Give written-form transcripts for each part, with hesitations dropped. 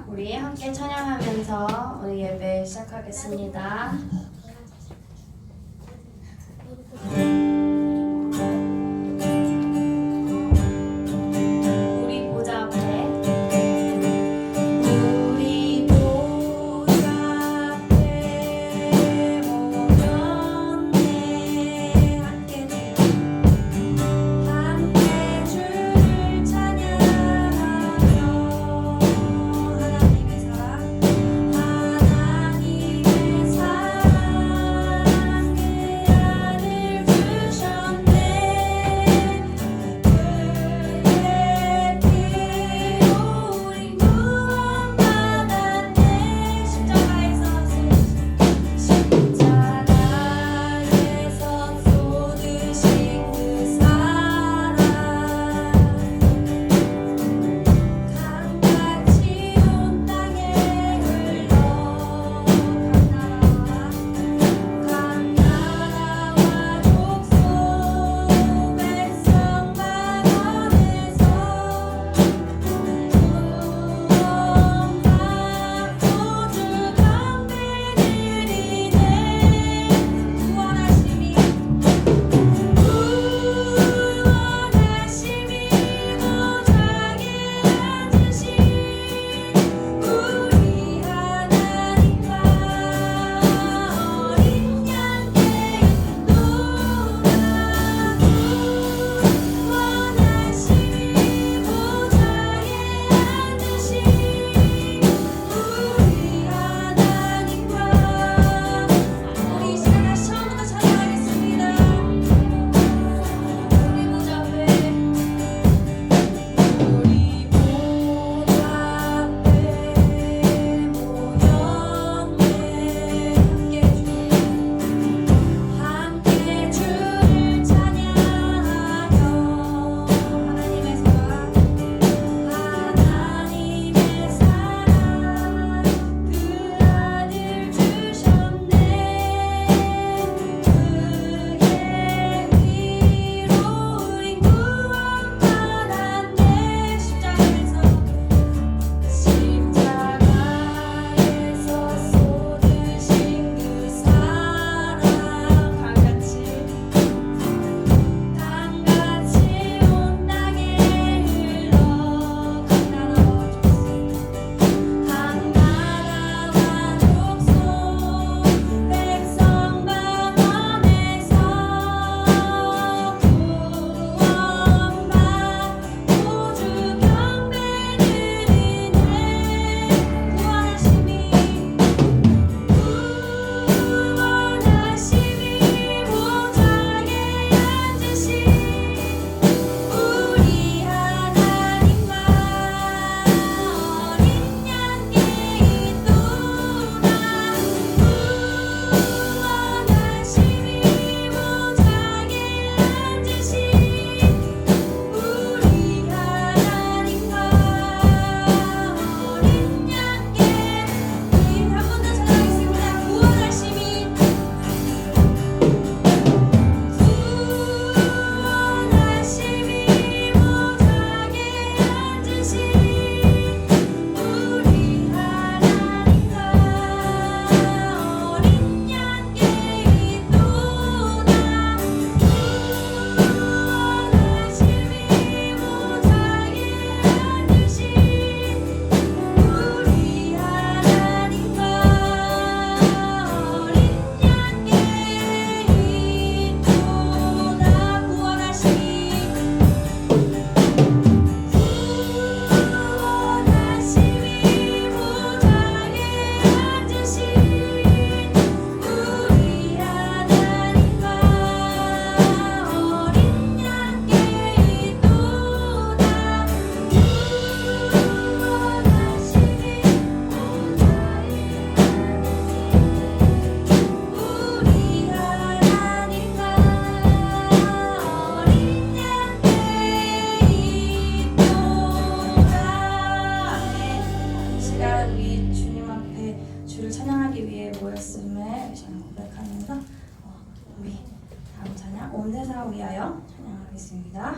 우리 함께 찬양하면서 우리 예배 시작하겠습니다. 우리 보좌 앞에 온세상 위하여 찬양하겠습니다.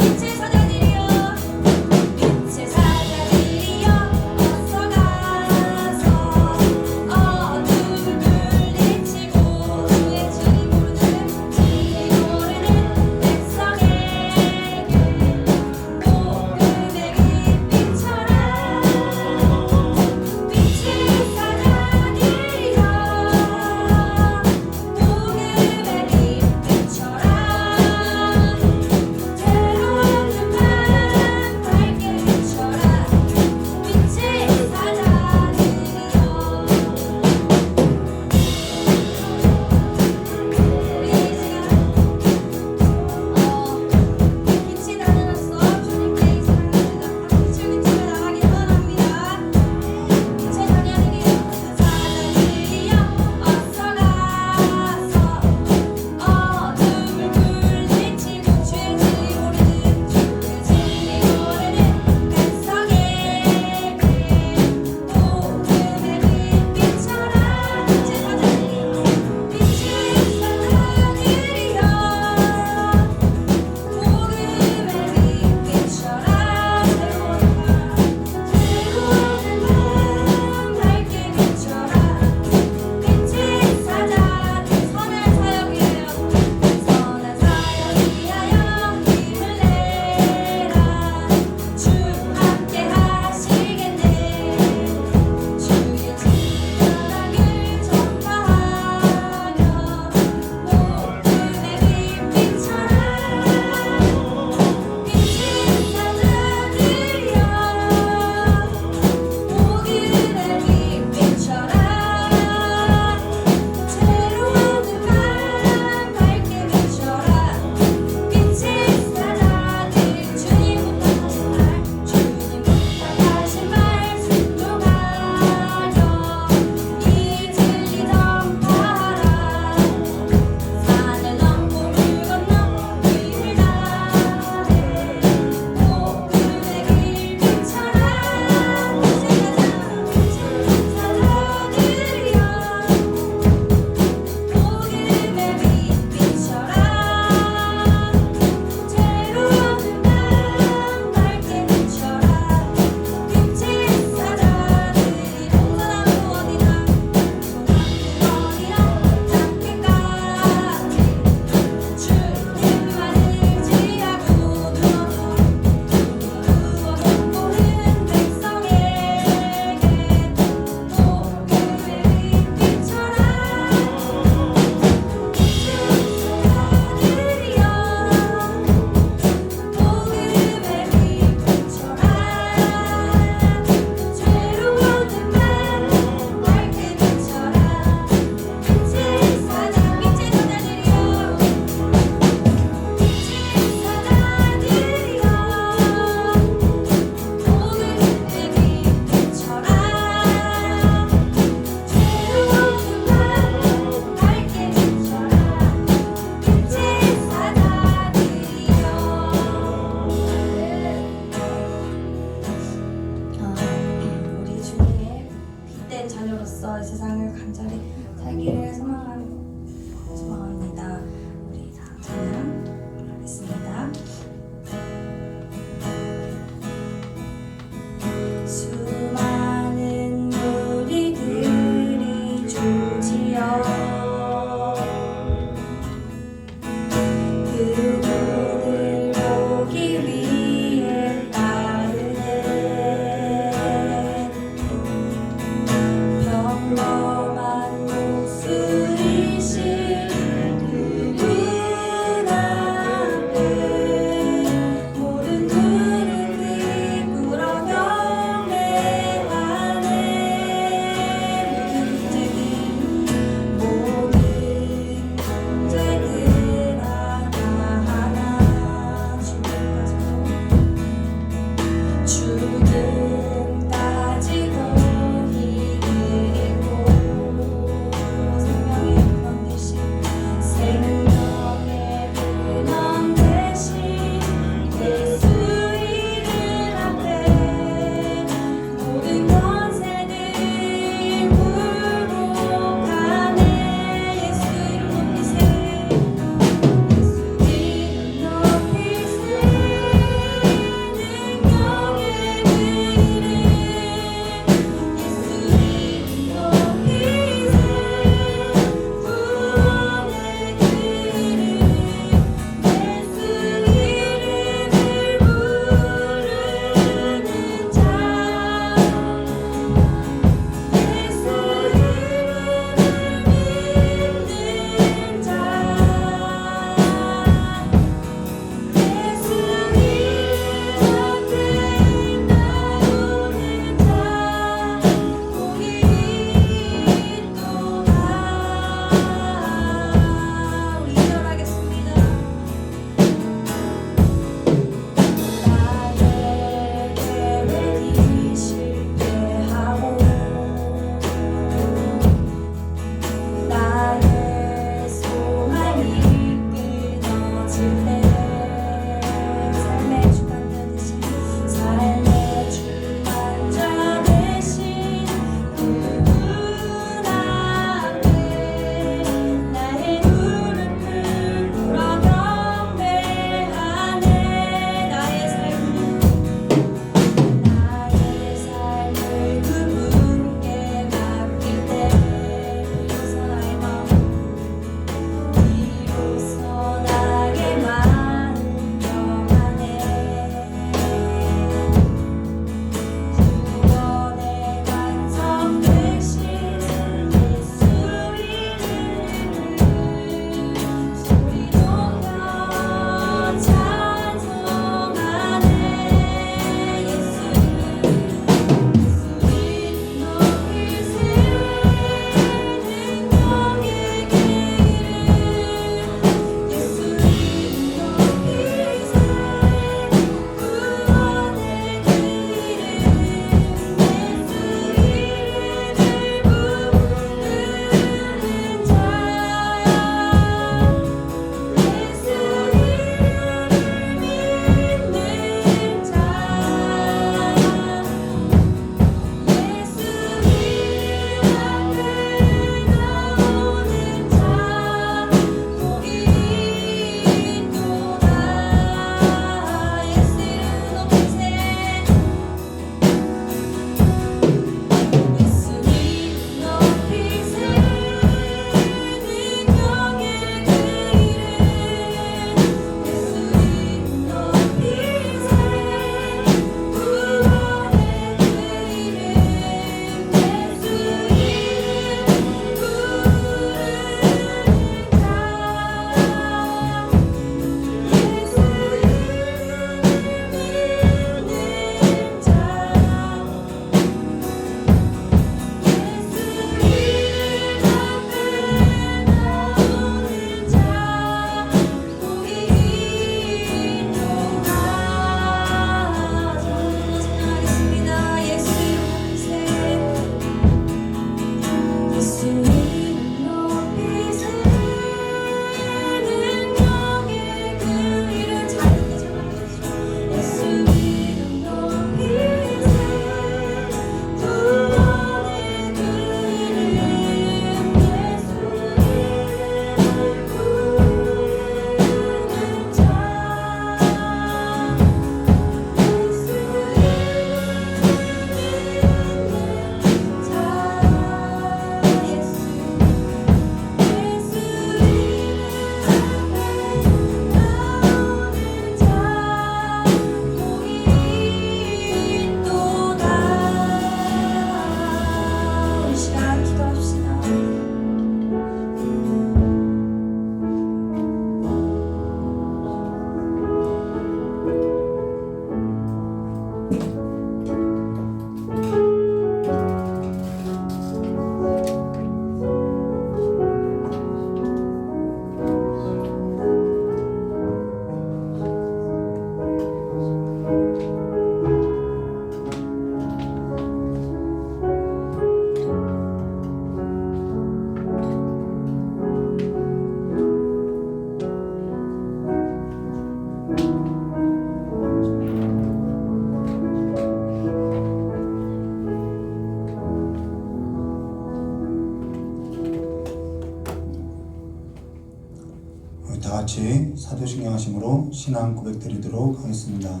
같이 사도신경 하심으로 신앙 고백드리도록 하겠습니다.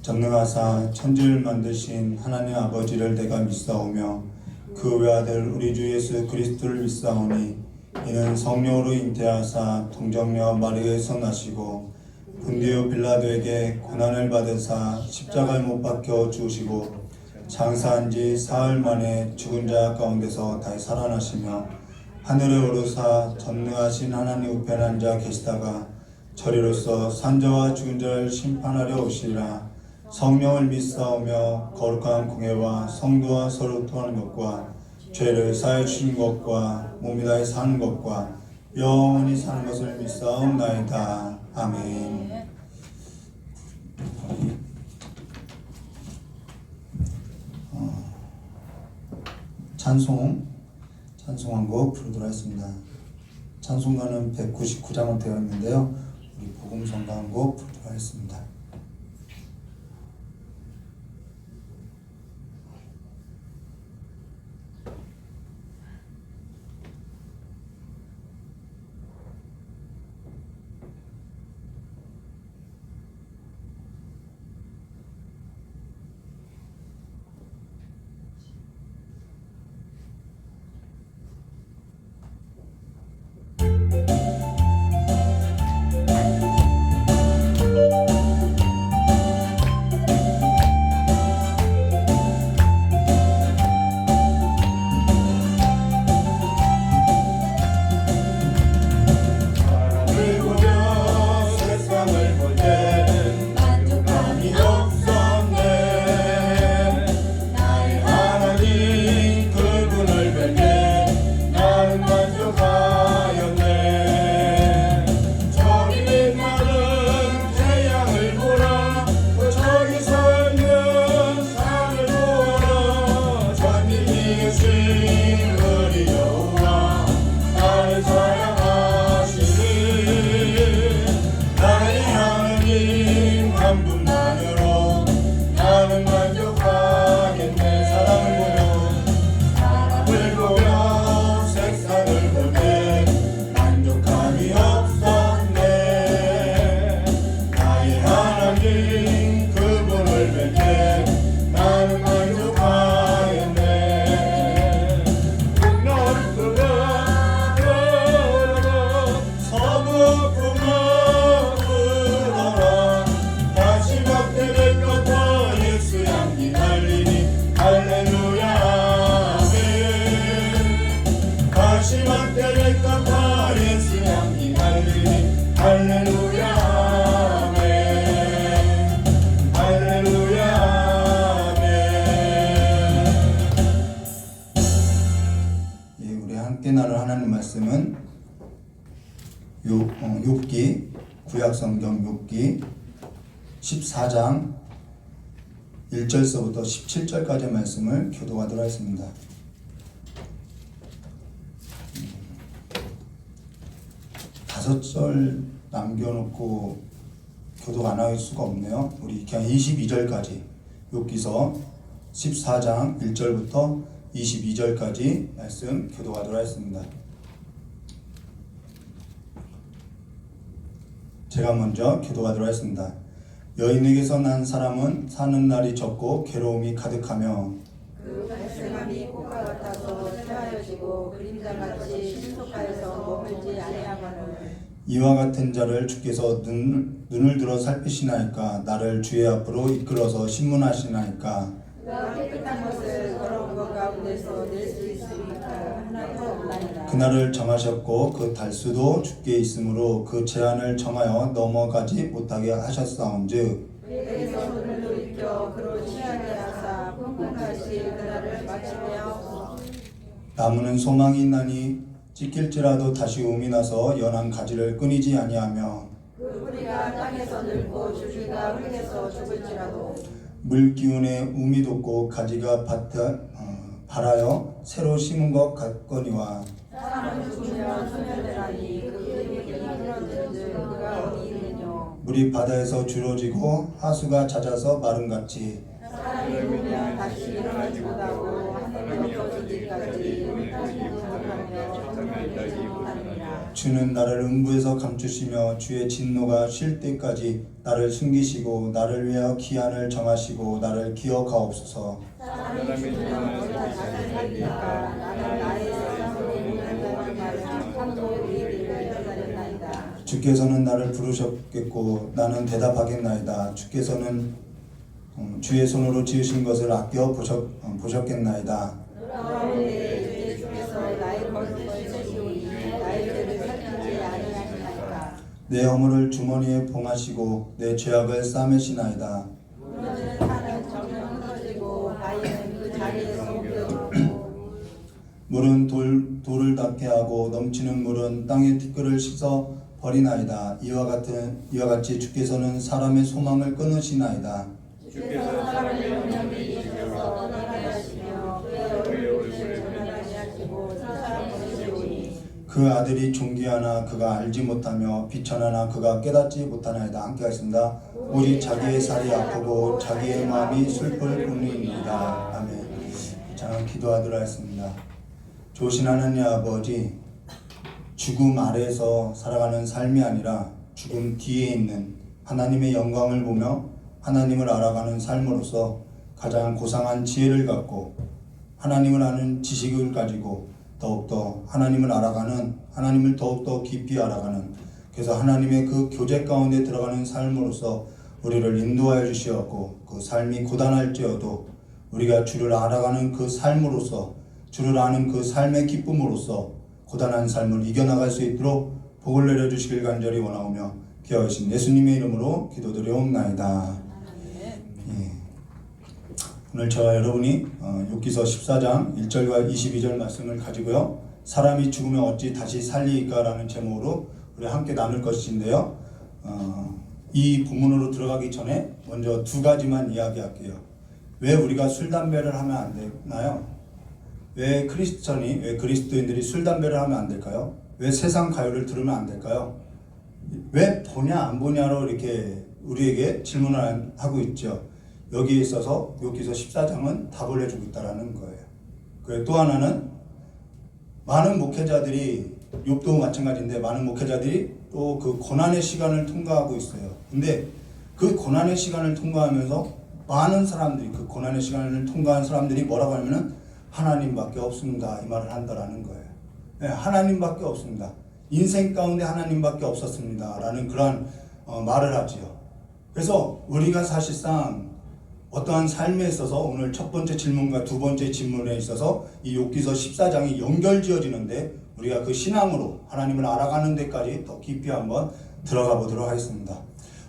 전능하사 천지를 만드신 하나님 아버지를 내가 믿사오며 그 외아들 우리 주 예수 그리스도를 믿사오니 이는 성령으로 잉태하사 동정녀 마리아에서 나시고 본디오 빌라도에게 고난을 받으사 십자가에 못 박혀 죽으시고 장사한 지 사흘 만에 죽은 자 가운데서 다시 살아나시며 하늘에 오르사 전능하신 하나님 우편에 앉아 계시다가 저리로서 산자와 죽은 자를 심판하려 오시리라. 성령을 믿사오며 거룩한 공회와 성도와 서로 통하는 것과 죄를 사해 주신 것과 몸이 다해 사는 것과 영원히 사는 것을 믿사옵나이다. 아멘. 찬송 한 곡 부르도록 하겠습니다. 찬송가는 199장으로 되어 있는데요. 우리 복음성가 한 곡 부르도록 하겠습니다. 말씀은 욥기 구약성경 욥기 14장 1절서부터 17절까지의 말씀을 교독하도록 하겠습니다. 다섯 절 남겨놓고 교독 안 할 수가 없네요. 우리 그냥 22절까지 욥기서 14장 1절부터 22절까지 말씀 교독하도록 하겠습니다. 제가 먼저 교독하도록 하겠습니다. 여인에게서 난 사람은 사는 날이 적고 괴로움이 가득하며 그 발생함이 꽃과 같아서 새하여지고 그림자같이 신속하여서 머물지 아니하거늘 이와 같은 자를 주께서 눈을 들어 살피시나이까. 나를 주의 앞으로 이끌어서 신문하시나이까. 그가 깨끗한 것을 더러운 것 가운데서 낼 수 있으니까 하나도 없나이다. 그날을 정하셨고 그 달수도 주께 있으므로 그 제한을 정하여 넘어가지 못하게 하셨사온즉 그에게서 눈을 돌이켜 그로 취하게 하사 풍풍같이 그날을 마치게 하옵소서. 나무는 소망이 있나니 찢길지라도 다시 움이 나서 연한 가지를 끊이지 아니하며 그 뿌리가 땅에서 늙고 줄기가 흙에서 죽을지라도 물 기운에 움이 돋고 가지가 발하여 새로 심은 것 같거니와 사람은 죽으면 소멸되나니 그 뿌리를 끊어진즉 그가 어디 있느뇨. 물이 바다에서 줄어지고 하수가 잦아서 마름같이 사람이 울면 다시 일어나지 못하고 하늘이 엎어지기까지 울타기도 못하며 잠들지 못하느니라. 주는 나를 음부에서 감추시며 주의 진노가 쉴 때까지 나를 숨기시고 나를 위하여 기한을 정하시고 나를 기억하옵소서. 사람이 주는 어디가 자기 살리까 나는 나의 세상으로 보낸다는 말을 참고 너희들을 기다렸나이다. 주께서는 나를 부르셨겠고 나는 대답하겠나이다. 주께서는 주의 손으로 지으신 것을 아껴 보셨겠나이다. 그러므로 주께서 나의 거짓을 씻으시오니 나의 죄를 살피지 아니하시나이까. 내 허물을 주머니에 봉하시고 내 죄악을 싸매시나이다. 무너지는 산은 정령 흩어지고 바위는 그 자리에서 옮겨지고 물은 돌을 닿게 하고 넘치는 물은 땅의 티끌을 씻어 버리나이다. 이와 같이 주께서는 사람의 소망을 끊으시나이다. 주께서 사람의 영향이 이기셔서 떠나게 하시며 그의 얼굴을 전하게 하시고 사람 보내시오니 그 아들이 존귀하나 그가 알지 못하며 비천하나 그가 깨닫지 못하나이다. 함께 하겠습니다. 오직 자기의 살이 아프고 자기의 마음이 슬플 뿐입니다. 아멘. 자, 기도하도록 하겠습니다. 좋으신 하나님 아버지, 죽음 아래에서 살아가는 삶이 아니라 죽음 뒤에 있는 하나님의 영광을 보며 하나님을 알아가는 삶으로서 가장 고상한 지혜를 갖고 하나님을 아는 지식을 가지고 더욱더 하나님을 알아가는, 하나님을 더욱더 깊이 알아가는, 그래서 하나님의 그 교제 가운데 들어가는 삶으로서 우리를 인도하여 주시었고 그 삶이 고단할지어도 우리가 주를 알아가는 그 삶으로서 주를 아는 그 삶의 기쁨으로서 고단한 삶을 이겨나갈 수 있도록 복을 내려주시길 간절히 원하오며 귀하신 예수님의 이름으로 기도드려옵나이다. 예. 오늘 저와 여러분이 욥기서 14장 1절과 22절 말씀을 가지고요, 사람이 죽으면 어찌 다시 살리까 라는 제목으로 우리 함께 나눌 것인데요, 이 본문으로 들어가기 전에 먼저 두 가지만 이야기할게요. 왜 우리가 술 담배를 하면 안 되나요? 왜 그리스도인들이 술 담배를 하면 안 될까요? 왜 세상 가요를 들으면 안 될까요? 왜 보냐 안 보냐로 이렇게 우리에게 질문을 하고 있죠. 여기에 있어서 욥기서 14장은 답을 해주고 있다는 거예요. 그리고 또 하나는 많은 목회자들이, 욥도 마찬가지인데 많은 목회자들이 또 그 고난의 시간을 통과하고 있어요. 근데 그 고난의 시간을 통과하면서 많은 사람들이, 그 고난의 시간을 통과한 사람들이 뭐라고 하면은 하나님밖에 없습니다, 이 말을 한다라는 거예요. 네, 하나님밖에 없습니다. 인생 가운데 하나님밖에 없었습니다 라는 그러한 말을 하지요. 그래서 우리가 사실상 어떠한 삶에 있어서 오늘 첫 번째 질문과 두 번째 질문에 있어서 이 욥기서 14장이 연결지어지는데 우리가 그 신앙으로 하나님을 알아가는 데까지 더 깊이 한번 들어가 보도록 하겠습니다.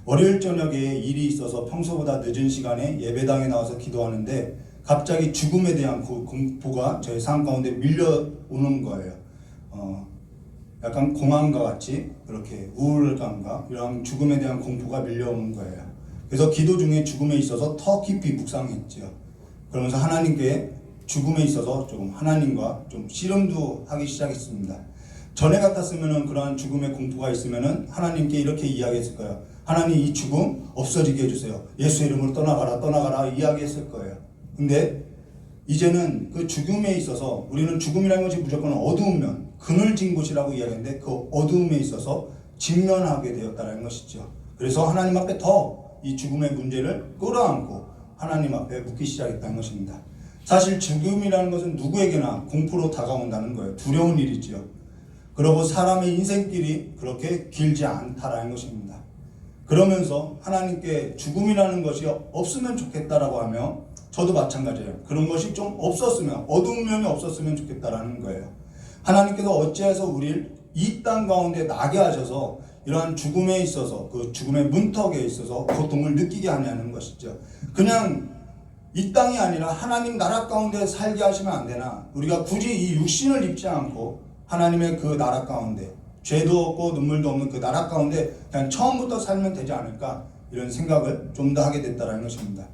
월요일 저녁에 일이 있어서 평소보다 늦은 시간에 예배당에 나와서 기도하는데 갑자기 죽음에 대한 공포가 저희 삶 가운데 밀려오는 거예요. 약간 공황과 같이 그렇게 우울감과 이런 죽음에 대한 공포가 밀려오는 거예요. 그래서 기도 중에 죽음에 있어서 더 깊이 묵상했죠. 그러면서 하나님께 죽음에 있어서 좀 하나님과 좀 씨름도 하기 시작했습니다. 전에 같았으면은 그러한 죽음의 공포가 있으면은 하나님께 이렇게 이야기했을 거예요. 하나님, 이 죽음 없어지게 해주세요. 예수 이름으로 떠나가라 이야기했을 거예요. 근데 이제는 그 죽음에 있어서 우리는 죽음이라는 것이 무조건 어두운 면, 그늘진 곳이라고 이야기했는데 그 어두움에 있어서 직면하게 되었다는 것이죠. 그래서 하나님 앞에 더 이 죽음의 문제를 끌어안고 하나님 앞에 묻기 시작했다는 것입니다. 사실 죽음이라는 것은 누구에게나 공포로 다가온다는 거예요. 두려운 일이지요. 그리고 사람의 인생길이 그렇게 길지 않다라는 것입니다. 그러면서 하나님께 죽음이라는 것이 없으면 좋겠다라고 하며 저도 마찬가지예요. 그런 것이 좀 없었으면, 어두운 면이 없었으면 좋겠다라는 거예요. 하나님께서 어찌해서 우리를 이 땅 가운데 나게 하셔서 이러한 죽음에 있어서, 그 죽음의 문턱에 있어서 고통을 느끼게 하냐는 것이죠. 그냥 이 땅이 아니라 하나님 나라 가운데 살게 하시면 안 되나? 우리가 굳이 이 육신을 입지 않고 하나님의 그 나라 가운데, 죄도 없고 눈물도 없는 그 나라 가운데 그냥 처음부터 살면 되지 않을까? 이런 생각을 좀 더 하게 됐다는 것입니다.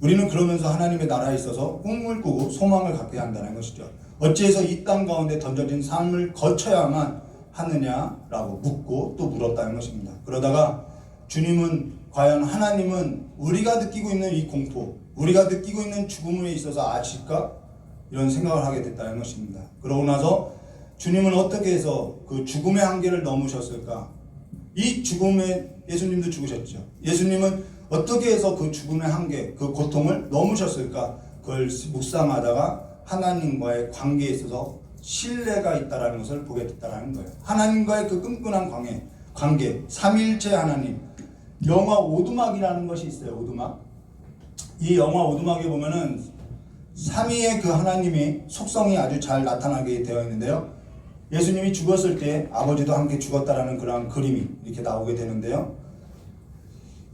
우리는 그러면서 하나님의 나라에 있어서 꿈을 꾸고 소망을 갖게 한다는 것이죠. 어찌해서 이 땅 가운데 던져진 삶을 거쳐야만 하느냐라고 묻고 또 물었다는 것입니다. 그러다가 주님은, 과연 하나님은 우리가 느끼고 있는 이 공포, 우리가 느끼고 있는 죽음에 있어서 아실까? 이런 생각을 하게 됐다는 것입니다. 그러고 나서 주님은 어떻게 해서 그 죽음의 한계를 넘으셨을까? 이 죽음에 예수님도 죽으셨죠. 예수님은 어떻게 해서 그 죽음의 한계, 그 고통을 넘으셨을까? 그걸 묵상하다가 하나님과의 관계에 있어서 신뢰가 있다는 것을 보게 됐다는 거예요. 하나님과의 그 끈끈한 관계, 삼위일체 하나님. 영화 오두막이라는 것이 있어요. 오두막. 이 영화 오두막에 보면은 삼위의 그 하나님의 속성이 아주 잘 나타나게 되어 있는데요. 예수님이 죽었을 때 아버지도 함께 죽었다라는 그런 그림이 이렇게 나오게 되는데요.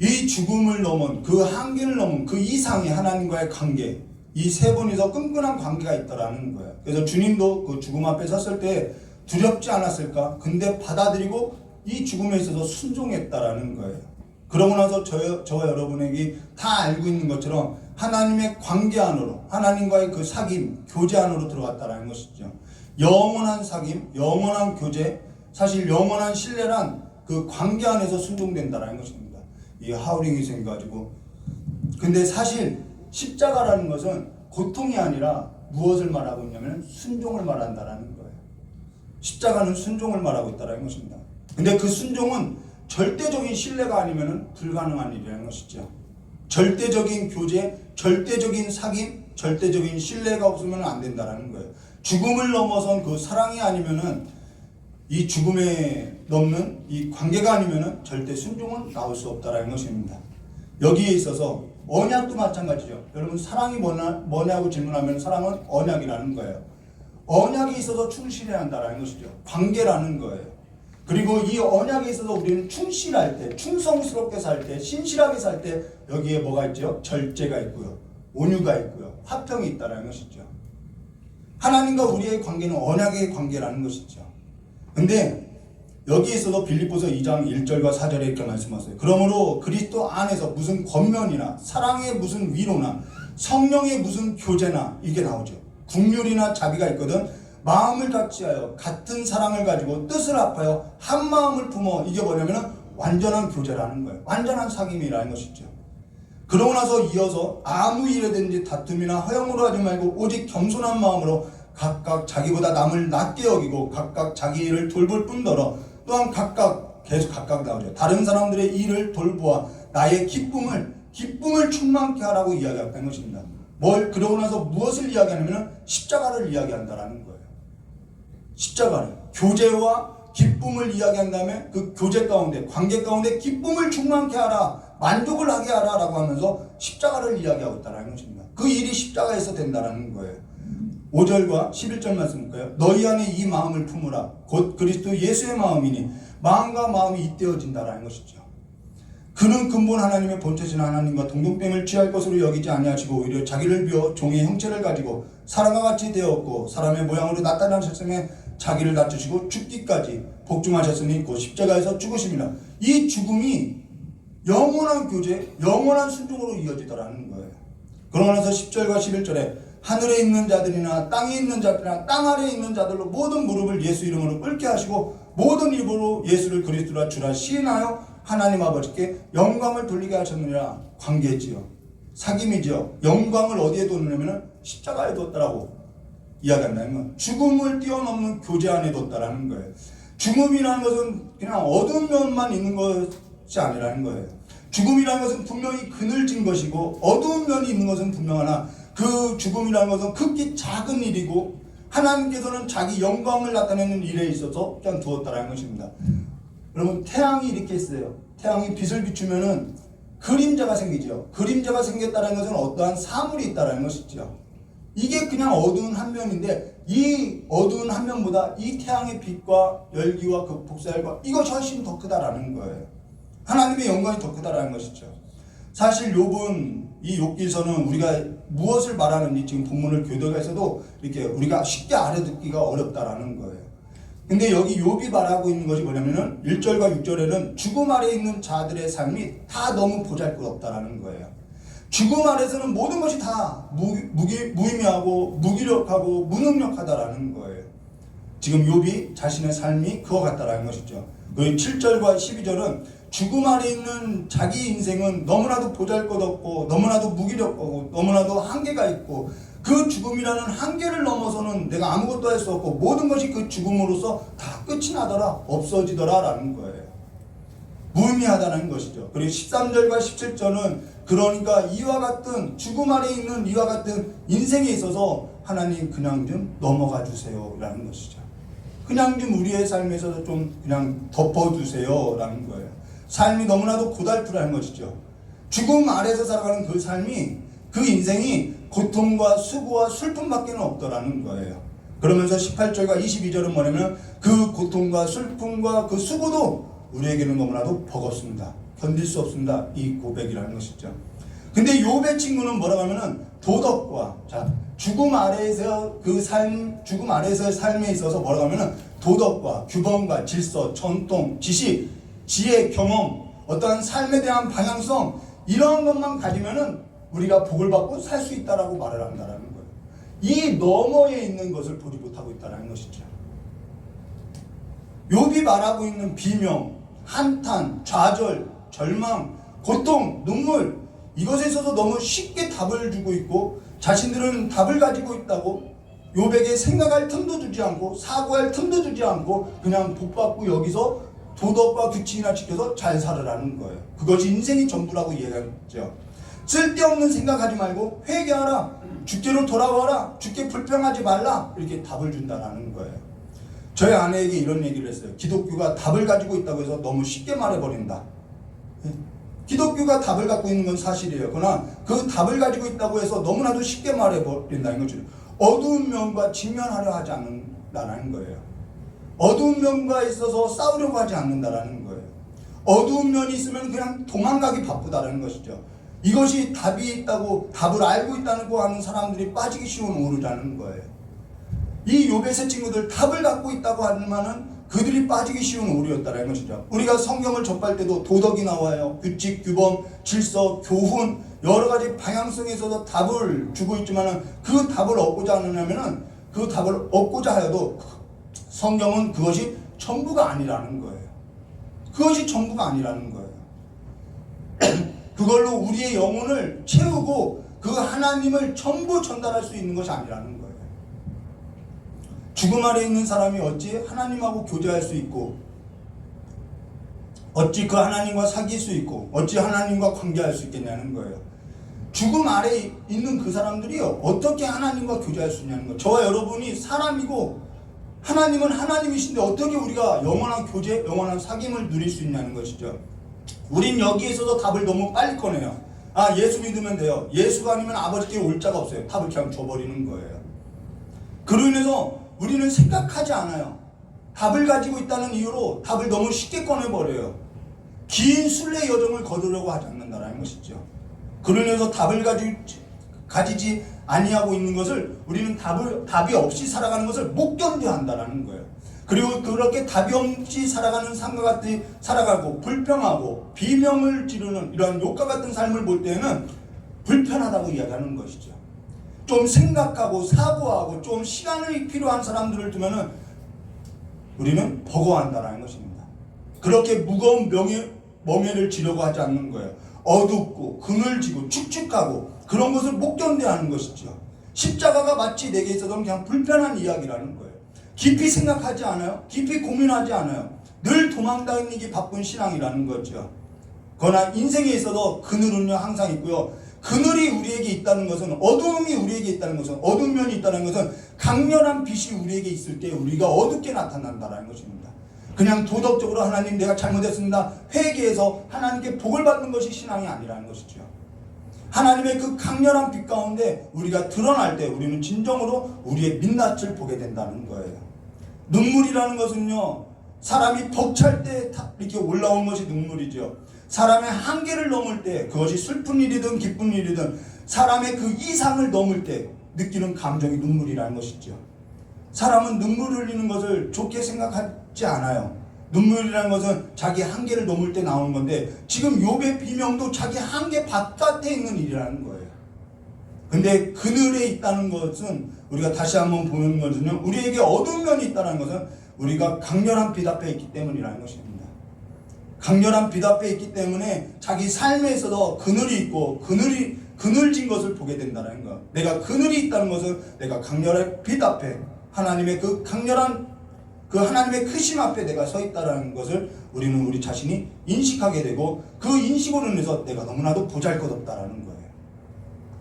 이 죽음을 넘은 그 한계를 넘은 그 이상의 하나님과의 관계, 이 세 분이서 끈끈한 관계가 있다라는 거예요. 그래서 주님도 그 죽음 앞에 섰을 때 두렵지 않았을까? 근데 받아들이고 이 죽음에 있어서 순종했다라는 거예요. 그러고 나서 저와 여러분에게 다 알고 있는 것처럼 하나님의 관계 안으로, 하나님과의 그 사귐, 교제 안으로 들어갔다라는 것이죠. 영원한 사귐, 영원한 교제, 사실 영원한 신뢰란 그 관계 안에서 순종된다라는 것입니다. 이 하울링이 생겨가지고. 근데 사실 십자가라는 것은 고통이 아니라 무엇을 말하고 있냐면 순종을 말한다라는 거예요. 십자가는 순종을 말하고 있다라는 것입니다. 근데 그 순종은 절대적인 신뢰가 아니면 불가능한 일이라는 것이죠. 절대적인 교제, 절대적인 사귐, 절대적인 신뢰가 없으면 안 된다라는 거예요. 죽음을 넘어선 그 사랑이 아니면은 이 죽음에 넘는 이 관계가 아니면은 절대 순종은 나올 수 없다라는 것입니다. 여기에 있어서 언약도 마찬가지죠. 여러분 사랑이 뭐냐고 질문하면 사랑은 언약이라는 거예요. 언약에 있어서 충실해야 한다라는 것이죠. 관계라는 거예요. 그리고 이 언약에 있어서 우리는 충실할 때, 충성스럽게 살 때, 신실하게 살 때 여기에 뭐가 있죠? 절제가 있고요. 온유가 있고요. 화평이 있다는 것이죠. 하나님과 우리의 관계는 언약의 관계라는 것이죠. 근데 여기에 있어서 빌립보서 2장 1절과 4절에 이렇게 말씀하세요. 그러므로 그리스도 안에서 무슨 권면이나 사랑의 무슨 위로나 성령의 무슨 교제나 이게 나오죠. 긍휼이나 자비가 있거든 마음을 같이하여 같은 사랑을 가지고 뜻을 합하여 한 마음을 품어 이게 뭐냐면 완전한 교제라는 거예요. 완전한 사귐이라는 것이죠. 그러고 나서 이어서 아무 일에든지 다툼이나 허영으로 하지 말고 오직 겸손한 마음으로 각각 자기보다 남을 낮게 여기고 각각 자기 일을 돌볼 뿐더러 또한 각각 계속 각각 나오죠. 다른 사람들의 일을 돌보아 나의 기쁨을 충만케 하라고 이야기했다는 것입니다. 그러고 나서 무엇을 이야기하냐면 십자가를 이야기한다라는 거예요. 십자가를 교제와 기쁨을 이야기한 다음에 그 교제 가운데 관계 가운데 기쁨을 충만케 하라, 만족을 하게 하라 라고 하면서 십자가를 이야기하고 있다는 것입니다. 그 일이 십자가에서 된다는 거예요. 5절과 11절 말씀 볼까요? 너희 안에 이 마음을 품으라 곧 그리스도 예수의 마음이니 마음과 마음이 잇대어진다라는 것이죠. 그는 근본 하나님의 본체신 하나님과 동등됨을 취할 것으로 여기지 아니하시고 오히려 자기를 비워 종의 형체를 가지고 사람과 같이 되었고 사람의 모양으로 나타나셨음에 자기를 낮추시고 죽기까지 복종하셨으니 곧 십자가에서 죽으심이라. 이 죽음이 영원한 교제, 영원한 순종으로 이어지더라는 거예요. 그러고 나서 10절과 11절에 하늘에 있는 자들이나 땅에 있는 자들이나 땅 아래에 있는 자들로 모든 무릎을 예수 이름으로 꿇게 하시고 모든 입으로 예수를 그리스도라 주라 시인하여 하나님 아버지께 영광을 돌리게 하셨느니라. 관계지요. 사귐이지요. 영광을 어디에 뒀냐면 십자가에 뒀다라고 이야기한다면 죽음을 뛰어넘는 교제 안에 뒀다라는 거예요. 죽음이라는 것은 그냥 어두운 면만 있는 것이 아니라는 거예요. 죽음이라는 것은 분명히 그늘진 것이고 어두운 면이 있는 것은 분명하나 그 죽음이라는 것은 극히 작은 일이고 하나님께서는 자기 영광을 나타내는 일에 있어서 그냥 두었다라는 것입니다. 여러분 태양이 이렇게 있어요. 태양이 빛을 비추면은 그림자가 생기죠. 그림자가 생겼다는 것은 어떠한 사물이 있다는 것이죠. 이게 그냥 어두운 한 면인데 이 어두운 한 면보다 이 태양의 빛과 열기와 그 복사열과 이것이 훨씬 더 크다라는 거예요. 하나님의 영광이 더 크다라는 것이죠. 사실 욥은 이 욥기서는 우리가 무엇을 말하는지 지금 본문을 교독에서도 이렇게 우리가 쉽게 알아듣기가 어렵다라는 거예요. 근데 여기 욥이 말하고 있는 것이 뭐냐면은 1절과 6절에는 죽음 아래에 있는 자들의 삶이 다 너무 보잘것없다라는 거예요. 죽음 아래서는 모든 것이 다 무의미하고 무기력하고 무능력하다라는 거예요. 지금 욥이 자신의 삶이 그와 같다라는 것이죠. 그리고 7절과 12절은 죽음 아래 있는 자기 인생은 너무나도 보잘것없고 너무나도 무기력하고 너무나도 한계가 있고 그 죽음이라는 한계를 넘어서는 내가 아무것도 할 수 없고 모든 것이 그 죽음으로서 다 끝이 나더라, 없어지더라 라는 거예요. 무의미하다는 것이죠. 그리고 13절과 17절은 그러니까 이와 같은 죽음 아래 있는 이와 같은 인생에 있어서 하나님 그냥 좀 넘어가 주세요 라는 것이죠. 그냥 좀 우리의 삶에서도 좀 그냥 덮어주세요 라는 거예요. 삶이 너무나도 고달프라는 것이죠. 죽음 아래서 살아가는 그 삶이, 그 인생이 고통과 수고와 슬픔밖에 없더라는 거예요. 그러면서 18절과 22절은 뭐냐면 그 고통과 슬픔과 그 수고도 우리에게는 너무나도 버겁습니다. 견딜 수 없습니다. 이 고백이라는 것이죠. 근데 욥의 친구는 뭐라고 하면은 도덕과, 자, 죽음 아래에서 그 삶, 죽음 아래에서의 삶에 있어서 뭐라고 하면은 도덕과 규범과 질서, 전통, 지식, 지혜, 경험, 어떠한 삶에 대한 방향성, 이런 것만 가지면은 우리가 복을 받고 살 수 있다라고 말을 한다라는 거예요. 이 너머에 있는 것을 보지 못하고 있다는 것이죠. 욥이 말하고 있는 비명, 한탄, 좌절, 절망, 고통, 눈물, 이것에 있어서 너무 쉽게 답을 주고 있고 자신들은 답을 가지고 있다고 욥에게 생각할 틈도 주지 않고 사고할 틈도 주지 않고 그냥 복받고 여기서 도덕과 규칙이나 지켜서 잘 살아라는 거예요. 그것이 인생이 전부라고 이해했죠. 쓸데없는 생각하지 말고 회개하라, 주께로 돌아와라, 주께 불평하지 말라, 이렇게 답을 준다라는 거예요. 저희 아내에게 이런 얘기를 했어요. 기독교가 답을 가지고 있다고 해서 너무 쉽게 말해버린다. 기독교가 답을 갖고 있는 건 사실이에요. 그러나 그 답을 가지고 있다고 해서 너무나도 쉽게 말해버린다는 거죠. 어두운 면과 직면하려 하지 않는다는 거예요. 어두운 면과 있어서 싸우려고 하지 않는다는 거예요. 어두운 면이 있으면 그냥 도망가기 바쁘다는 것이죠. 이것이 답이 있다고, 답을 알고 있다고 하는 사람들이 빠지기 쉬운 오류라는 거예요. 이 욥의 세 친구들 답을 갖고 있다고 하지만은 그들이 빠지기 쉬운 오류였다는 것이죠. 우리가 성경을 접할 때도 도덕이 나와요. 규칙, 규범, 질서, 교훈, 여러 가지 방향성에 있어서 답을 주고 있지만은 그 답을 얻고자 하느냐면은 그 답을 얻고자 하여도 성경은 그것이 전부가 아니라는 거예요. 그것이 전부가 아니라는 거예요. 그걸로 우리의 영혼을 채우고 그 하나님을 전부 전달할 수 있는 것이 아니라는 거예요. 죽음 아래 있는 사람이 어찌 하나님하고 교제할 수 있고 어찌 그 하나님과 사귈 수 있고 어찌 하나님과 관계할 수 있겠냐는 거예요. 죽음 아래 있는 그 사람들이요, 어떻게 하나님과 교제할 수 있냐는 거예요. 저와 여러분이 사람이고 하나님은 하나님이신데 어떻게 우리가 영원한 교제, 영원한 사귐을 누릴 수 있냐는 것이죠. 우린 여기에 있어서 답을 너무 빨리 꺼내요. 아, 예수 믿으면 돼요. 예수가 아니면 아버지께 올 자가 없어요. 답을 그냥 줘버리는 거예요. 그로 인해서 우리는 생각하지 않아요. 답을 가지고 있다는 이유로 답을 너무 쉽게 꺼내버려요. 긴 순례 여정을 거두려고 하지 않는다는 것이죠. 그로 인해서 답을 가지지 아니하고 있는 것을 우리는 답이 없이 살아가는 것을 못 견뎌한다는 거예요. 그리고 그렇게 답이 없이 살아가는 삶과 같이 살아가고 불평하고 비명을 지르는 이러한 욕과 같은 삶을 볼 때는 불편하다고 이야기하는 것이죠. 좀 생각하고 사고하고 좀 시간이 필요한 사람들을 두면은 우리는 버거워한다는 것입니다. 그렇게 무거운 멍에를 지려고 하지 않는 거예요. 어둡고 그늘지고 축축하고 그런 것을 못 견뎌하는 것이죠. 십자가가 마치 내게 있어서는 그냥 불편한 이야기라는 거예요. 깊이 생각하지 않아요. 깊이 고민하지 않아요. 늘 도망다니기 바쁜 신앙이라는 거죠. 그러나 인생에 있어서 그늘은요 항상 있고요. 그늘이 우리에게 있다는 것은, 어두움이 우리에게 있다는 것은, 어두운 면이 있다는 것은 강렬한 빛이 우리에게 있을 때 우리가 어둡게 나타난다는 것입니다. 그냥 도덕적으로 하나님 내가 잘못했습니다, 회개해서 하나님께 복을 받는 것이 신앙이 아니라는 것이죠. 하나님의 그 강렬한 빛 가운데 우리가 드러날 때 우리는 진정으로 우리의 민낯을 보게 된다는 거예요. 눈물이라는 것은요, 사람이 벅찰 때 이렇게 올라온 것이 눈물이죠. 사람의 한계를 넘을 때, 그것이 슬픈 일이든 기쁜 일이든 사람의 그 이상을 넘을 때 느끼는 감정이 눈물이라는 것이죠. 사람은 눈물 흘리는 것을 좋게 생각하지 않아요. 눈물이라는 것은 자기 한계를 넘을 때 나오는 건데, 지금 욥의 비명도 자기 한계 바깥에 있는 일이라는 거예요. 근데 그늘에 있다는 것은, 우리가 다시 한번 보는 것은요, 우리에게 어두운 면이 있다는 것은 우리가 강렬한 빛 앞에 있기 때문이라는 것입니다. 강렬한 빛 앞에 있기 때문에 자기 삶에 있어서 그늘이 있고 그늘진 것을 보게 된다는 거. 내가 그늘이 있다는 것은 내가 강렬한 빛 앞에 하나님의 그 강렬한 그 하나님의 크심 앞에 내가 서 있다는 것을 우리는 우리 자신이 인식하게 되고 그 인식으로 인해서 내가 너무나도 보잘것없다라는 거예요.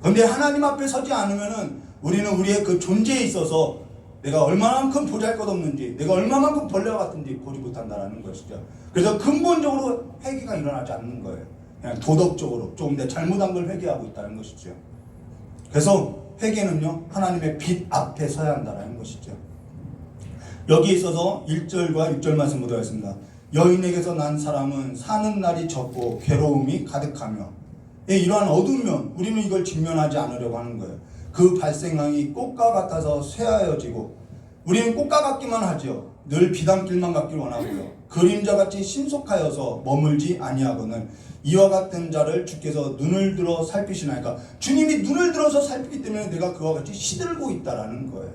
그런데 하나님 앞에 서지 않으면은 우리는 우리의 그 존재에 있어서 내가 얼마만큼 보잘것없는지, 내가 얼마만큼 벌레와 같은지 보지 못한다라는 것이죠. 그래서 근본적으로 회개가 일어나지 않는 거예요. 그냥 도덕적으로 조금 더 잘못한 걸 회개하고 있다는 것이죠. 그래서 회개는요, 하나님의 빛 앞에 서야 한다는 것이죠. 여기에 있어서 1절과 6절 말씀 보도록 하겠습니다. 여인에게서 난 사람은 사는 날이 적고 괴로움이 가득하며, 이러한 어두운 면, 우리는 이걸 직면하지 않으려고 하는 거예요. 그 발생량이 꽃과 같아서 쇠하여지고, 우리는 꽃과 같기만 하죠. 늘 비단길만 같길 원하고요. 그림자같이 신속하여서 머물지 아니하거늘 이와 같은 자를 주께서 눈을 들어 살피시나이까. 주님이 눈을 들어서 살피기 때문에 내가 그와 같이 시들고 있다라는 거예요.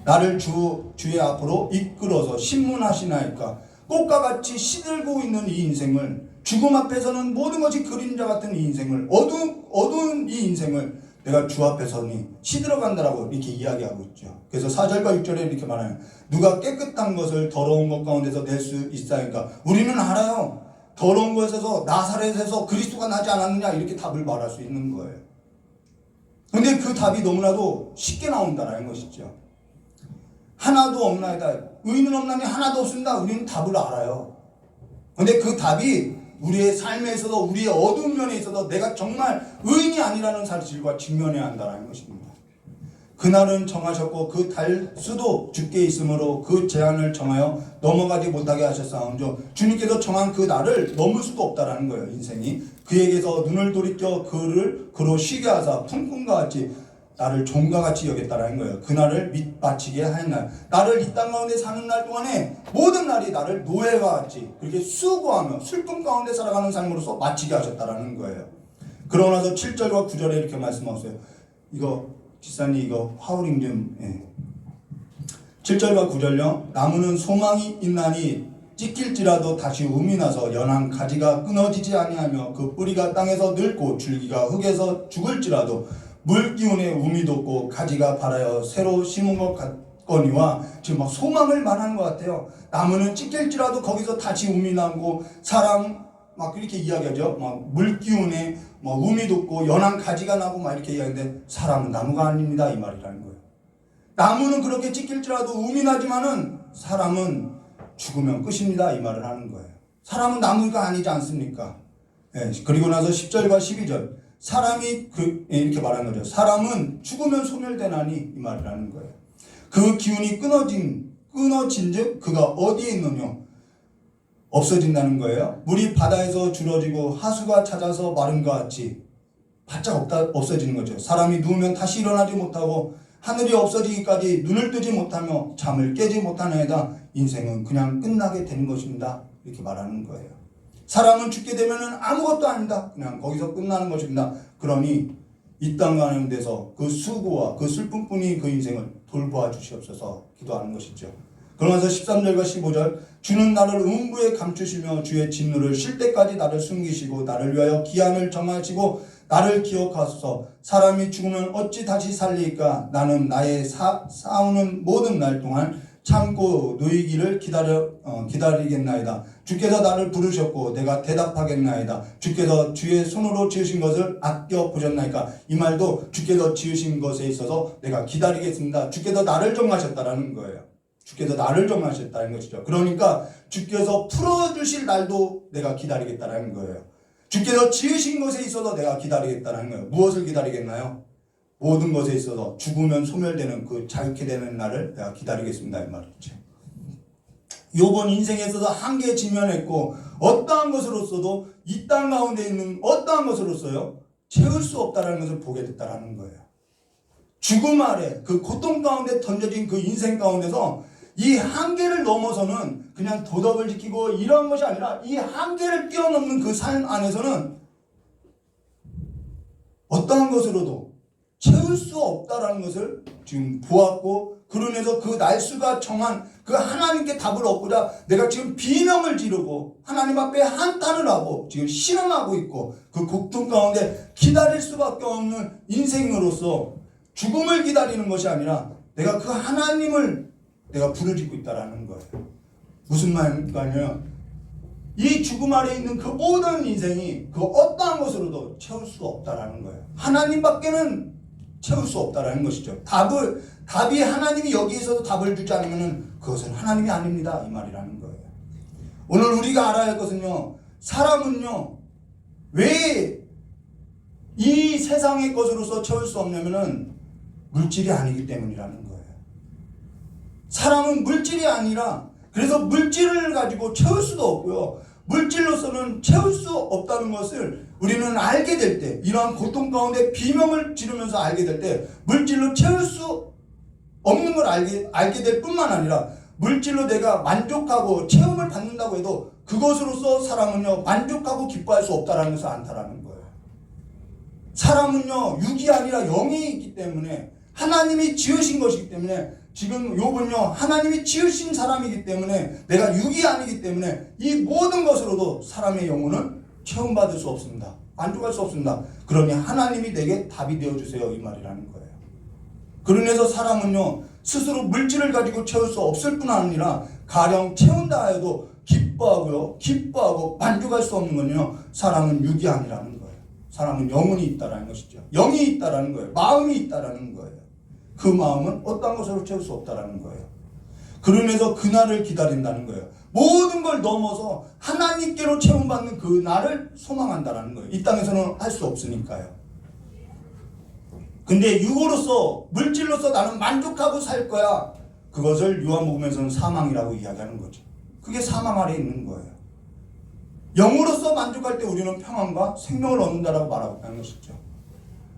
나를 주의 앞으로 이끌어서 신문하시나이까. 꽃과 같이 시들고 있는 이 인생을, 죽음 앞에서는 모든 것이 그림자 같은 이 인생을, 어두운 이 인생을 내가 주 앞에 서니 시들어간다라고 이렇게 이야기하고 있죠. 그래서 4절과 6절에 이렇게 말해요. 누가 깨끗한 것을 더러운 것 가운데서 낼 수 있사니까. 우리는 알아요. 더러운 것에서 나사렛에서 그리스도가 나지 않았느냐, 이렇게 답을 말할 수 있는 거예요. 그런데 그 답이 너무나도 쉽게 나온다는 것이죠. 하나도 없나이다. 의인은 없나니 하나도 없습니다. 우리는 답을 알아요. 그런데 그 답이 우리의 삶에 있어서, 우리의 어두운 면에 있어서 내가 정말 의인이 아니라는 사실과 직면해야 한다는 것입니다. 그날은 정하셨고 그 달수도 주께 있으므로 그 제한을 정하여 넘어가지 못하게 하셨사온즉 주님께서 정한 그 날을 넘을 수도 없다라는 거예요. 인생이 그에게서 눈을 돌이켜 그로 쉬게 하사 품꾼과 같이 나를 종과 같이 여겼다라는 거예요. 그날을 밑바치게 하는 날, 나를 이 땅 가운데 사는 날 동안에 모든 날이 나를 노예와 같이 그렇게 수고하며 슬픔 가운데 살아가는 삶으로서 마치게 하셨다라는 거예요. 그러고 나서 7절과 9절에 이렇게 말씀하세요. 이거 지사님 이거 화우링 좀 7절과 9절요. 나무는 소망이 있나니 찢길지라도 다시 움이 나서 연한 가지가 끊어지지 아니하며 그 뿌리가 땅에서 늙고 줄기가 흙에서 죽을지라도 물 기운에 움이 돋고 가지가 발하여 새로 심은 것 같거니와. 지금 막 소망을 말하는 것 같아요. 나무는 찢길지라도 거기서 다시 움이 나고, 사람 막 이렇게 이야기하죠. 막 물 기운에 막 움이 돋고 연한 가지가 나고 막 이렇게 이야기하는데, 사람은 나무가 아닙니다, 이 말이라는 거예요. 나무는 그렇게 찢길지라도 움이 나지만은 사람은 죽으면 끝입니다, 이 말을 하는 거예요. 사람은 나무가 아니지 않습니까? 그리고 나서 10절과 12절. 사람이 이렇게 말하는 거죠. 사람은 죽으면 소멸되나니, 이 말을 하는 거예요. 그 기운이 끊어진즉 그가 어디에 있느냐, 없어진다는 거예요. 물이 바다에서 줄어지고 하수가 찾아서 마른 것 같이 바짝 없어지는 거죠. 사람이 누우면 다시 일어나지 못하고 하늘이 없어지기까지 눈을 뜨지 못하며 잠을 깨지 못하나이다. 인생은 그냥 끝나게 되는 것입니다, 이렇게 말하는 거예요. 사람은 죽게 되면은 아무것도 아니다. 그냥 거기서 끝나는 것입니다. 그러니 이 땅 가는 데서 그 수고와 그 슬픔뿐이 그 인생을 돌보아 주시옵소서 기도하는 것이죠. 그러면서 13절과 15절. 주는 나를 음부에 감추시며 주의 진노를 쉴 때까지 나를 숨기시고 나를 위하여 기한을 정하시고 나를 기억하소서. 사람이 죽으면 어찌 다시 살리까. 나는 나의 싸우는 모든 날 동안 참고 누이기를 기다리겠나이다. 주께서 나를 부르셨고 내가 대답하겠나이다. 주께서 주의 손으로 지으신 것을 아껴 보셨나이까. 이 말도 주께서 지으신 것에 있어서 내가 기다리겠습니다. 주께서 나를 정하셨다라는 거예요. 주께서 나를 정하셨다는 것이죠. 그러니까 주께서 풀어주실 날도 내가 기다리겠다라는 거예요. 주께서 지으신 것에 있어서 내가 기다리겠다라는 거예요. 무엇을 기다리겠나요? 모든 것에 있어서 죽으면 소멸되는 그 자유케 되는 날을 내가 기다리겠습니다, 이 말이죠. 요번 인생에 있어서 한계에 직면했고 어떠한 것으로서도 이 땅 가운데 있는 어떠한 것으로서요 채울 수 없다는 것을 보게 됐다는 거예요. 죽음 아래 그 고통 가운데 던져진 그 인생 가운데서 이 한계를 넘어서는 그냥 도덕을 지키고 이런 것이 아니라 이 한계를 뛰어넘는 그 삶 안에서는 어떠한 것으로도 채울 수 없다라는 것을 지금 보았고 그로 인해서 그 날수가 정한 그 하나님께 답을 얻고자 내가 지금 비명을 지르고 하나님 앞에 한탄을 하고 지금 실험하고 있고 그 고통 가운데 기다릴 수밖에 없는 인생으로서 죽음을 기다리는 것이 아니라 내가 그 하나님을 내가 부르짖고 있다라는 거예요. 무슨 말일까요? 이 죽음 아래 있는 그 모든 인생이 그 어떠한 것으로도 채울 수 없다라는 거예요. 하나님밖에는 채울 수 없다라는 것이죠. 답이 하나님이 여기에서도 답을 주지 않으면 그것은 하나님이 아닙니다. 이 말이라는 거예요. 오늘 우리가 알아야 할 것은요. 사람은요. 왜 이 세상의 것으로서 채울 수 없냐면은 물질이 아니기 때문이라는 거예요. 사람은 물질이 아니라 그래서 물질을 가지고 채울 수도 없고요. 물질로서는 채울 수 없다는 것을 우리는 알게 될 때, 이러한 고통 가운데 비명을 지르면서 알게 될 때 물질로 채울 수 없는 걸 알게 될 뿐만 아니라 물질로 내가 만족하고 체험을 받는다고 해도 그것으로서 사람은요 만족하고 기뻐할 수 없다는 것을 안다라는 거예요. 사람은요 육이 아니라 영이 있기 때문에 하나님이 지으신 것이기 때문에 지금 욥은요 하나님이 지으신 사람이기 때문에 내가 육이 아니기 때문에 이 모든 것으로도 사람의 영혼은 체험받을 수 없습니다. 만족할 수 없습니다. 그러니 하나님이 내게 답이 되어주세요 이 말이라는 거예요. 그러면서 사람은요 스스로 물질을 가지고 채울 수 없을 뿐 아니라 가령 채운다 해도 기뻐하고 만족할 수 없는 건요 사람은 육이 아니라는 거예요. 사람은 영혼이 있다라는 것이죠. 영이 있다라는 거예요. 마음이 있다라는 거예요. 그 마음은 어떤 것으로 채울 수 없다라는 거예요. 그러면서 그날을 기다린다는 거예요. 모든 걸 넘어서 하나님께로 채움받는 그 날을 소망한다라는 거예요. 이 땅에서는 할 수 없으니까요. 근데 육으로서 물질로서 나는 만족하고 살 거야. 그것을 요한복음에서는 사망이라고 이야기하는 거죠. 그게 사망 아래 있는 거예요. 영으로서 만족할 때 우리는 평안과 생명을 얻는다라고 말하고 있는 것이죠.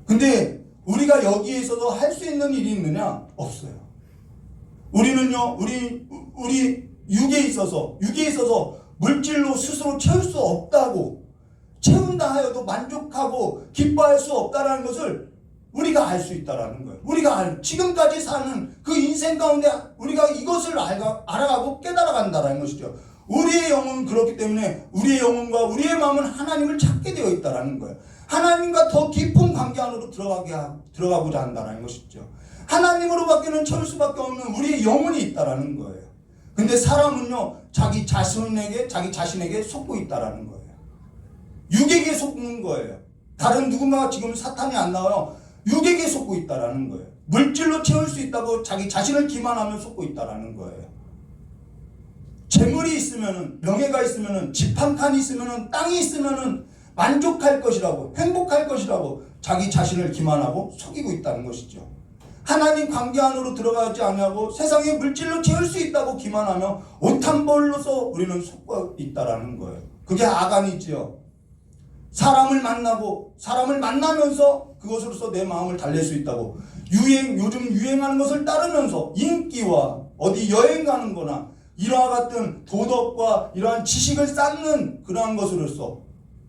근데 우리가 여기에 있어서 할 수 있는 일이 있느냐? 없어요. 우리는요, 우리 육에 있어서 물질로 스스로 채울 수 없다고, 채운다 하여도 만족하고 기뻐할 수 없다라는 것을 우리가 알 수 있다라는 거예요. 우리가 지금까지 사는 그 인생 가운데 우리가 이것을 알아가고 깨달아간다라는 것이죠. 우리의 영혼은 그렇기 때문에 우리의 영혼과 우리의 마음은 하나님을 찾게 되어 있다라는 거예요. 하나님과 더 깊은 관계 안으로 들어가고자 한다라는 것이죠. 하나님으로밖에는 채울 수밖에 없는 우리의 영혼이 있다라는 거예요. 근데 사람은요 자기 자신에게 속고 있다라는 거예요. 육에게 속는 거예요. 다른 누군가가 지금 사탄이 안 나와요. 육에게 속고 있다라는 거예요. 물질로 채울 수 있다고 자기 자신을 기만하면 속고 있다라는 거예요. 재물이 있으면은, 명예가 있으면은, 집 한 칸이 있으면은, 땅이 있으면은 만족할 것이라고, 행복할 것이라고 자기 자신을 기만하고 속이고 있다는 것이죠. 하나님 관계 안으로 들어가지 않냐고 세상의 물질로 채울 수 있다고 기만하며 옷 한 벌로서 우리는 속고 있다라는 거예요. 그게 아간이지요. 사람을 만나면서 그것으로서 내 마음을 달랠 수 있다고. 요즘 유행하는 것을 따르면서 인기와 어디 여행 가는 거나 이와 같은 도덕과 이러한 지식을 쌓는 그러한 것으로서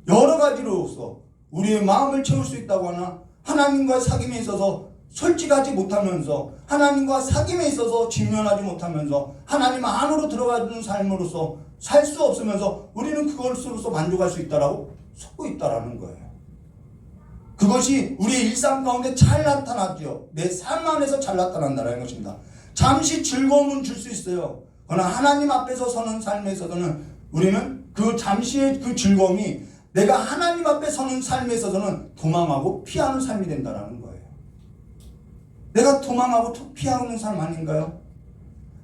여러 가지로서 우리의 마음을 채울 수 있다고 하나 하나님과의 사귐에 있어서 솔직하지 못하면서 하나님과 사귐에 있어서 직면하지 못하면서 하나님 안으로 들어가는 삶으로서 살 수 없으면서 우리는 그것으로서 만족할 수 있다라고 속고 있다라는 거예요. 그것이 우리의 일상 가운데 잘 나타나죠. 내 삶 안에서 잘 나타난다는 것입니다. 잠시 즐거움은 줄 수 있어요. 그러나 하나님 앞에서 서는 삶에서는 우리는 그 잠시의 그 즐거움이 내가 하나님 앞에 서는 삶에 있어서는 도망하고 피하는 삶이 된다는 거예요. 내가 도망하고 피하는 삶 아닌가요?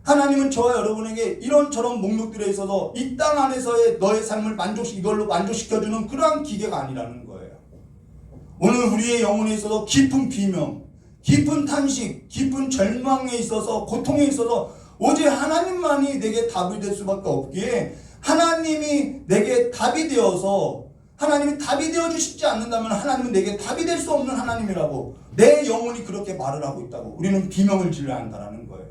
하나님은 저와 여러분에게 이런저런 목록들에 있어서 이 땅 안에서의 너의 삶을 이걸로 만족시켜주는 그러한 기계가 아니라는 거예요. 오늘 우리의 영혼에 있어서 깊은 비명, 깊은 탄식, 깊은 절망에 있어서 고통에 있어서 오직 하나님만이 내게 답이 될 수밖에 없기에 하나님이 내게 답이 되어서 하나님이 답이 되어주시지 않는다면 하나님은 내게 답이 될 수 없는 하나님이라고 내 영혼이 그렇게 말을 하고 있다고 우리는 비명을 질러야 한다는 거예요.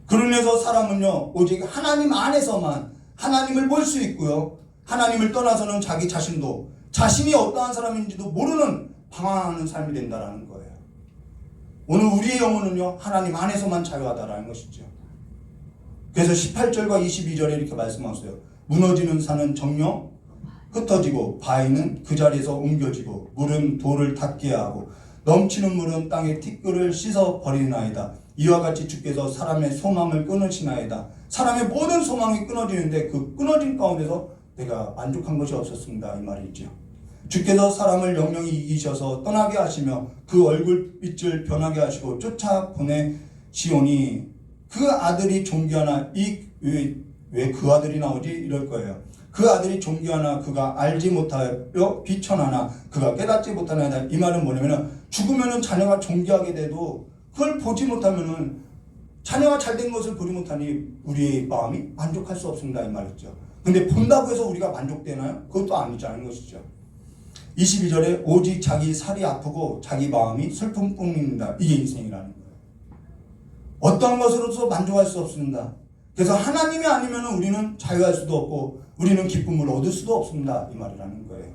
그러면서 사람은요 오직 하나님 안에서만 하나님을 볼 수 있고요. 하나님을 떠나서는 자기 자신이 어떠한 사람인지도 모르는 방황하는 삶이 된다는 거예요. 오늘 우리의 영혼은요 하나님 안에서만 자유하다라는 것이죠. 그래서 18절과 22절에 이렇게 말씀하세요. 무너지는 산은 정령 흩어지고 바위는 그 자리에서 옮겨지고 물은 돌을 닿게 하고 넘치는 물은 땅의 티끌을 씻어 버리나이다. 이와 같이 주께서 사람의 소망을 끊으시나이다. 사람의 모든 소망이 끊어지는데 그 끊어진 가운데서 내가 만족한 것이 없었습니다. 이 말이죠. 주께서 사람을 영영히 이기셔서 떠나게 하시며 그 얼굴빛을 변하게 하시고 쫓아보내시오니 그 아들이 존귀하나 왜 그 아들이 나오지? 이럴 거예요. 그 아들이 존귀하나 그가 알지 못하여 비천하나 그가 깨닫지 못하나이다. 이 말은 뭐냐면 죽으면은 자녀가 존귀하게 돼도 그걸 보지 못하면은 자녀가 잘된 것을 보지 못하니 우리의 마음이 만족할 수 없습니다. 이 말이죠. 근데 본다고 해서 우리가 만족되나요? 그것도 아니자는 것이죠. 22절에 오직 자기 살이 아프고 자기 마음이 슬픔뿐입니다. 이게 인생이라는 거예요. 어떠한 것으로서 만족할 수 없습니다. 그래서 하나님이 아니면 우리는 자유할 수도 없고 우리는 기쁨을 얻을 수도 없습니다. 이 말이라는 거예요.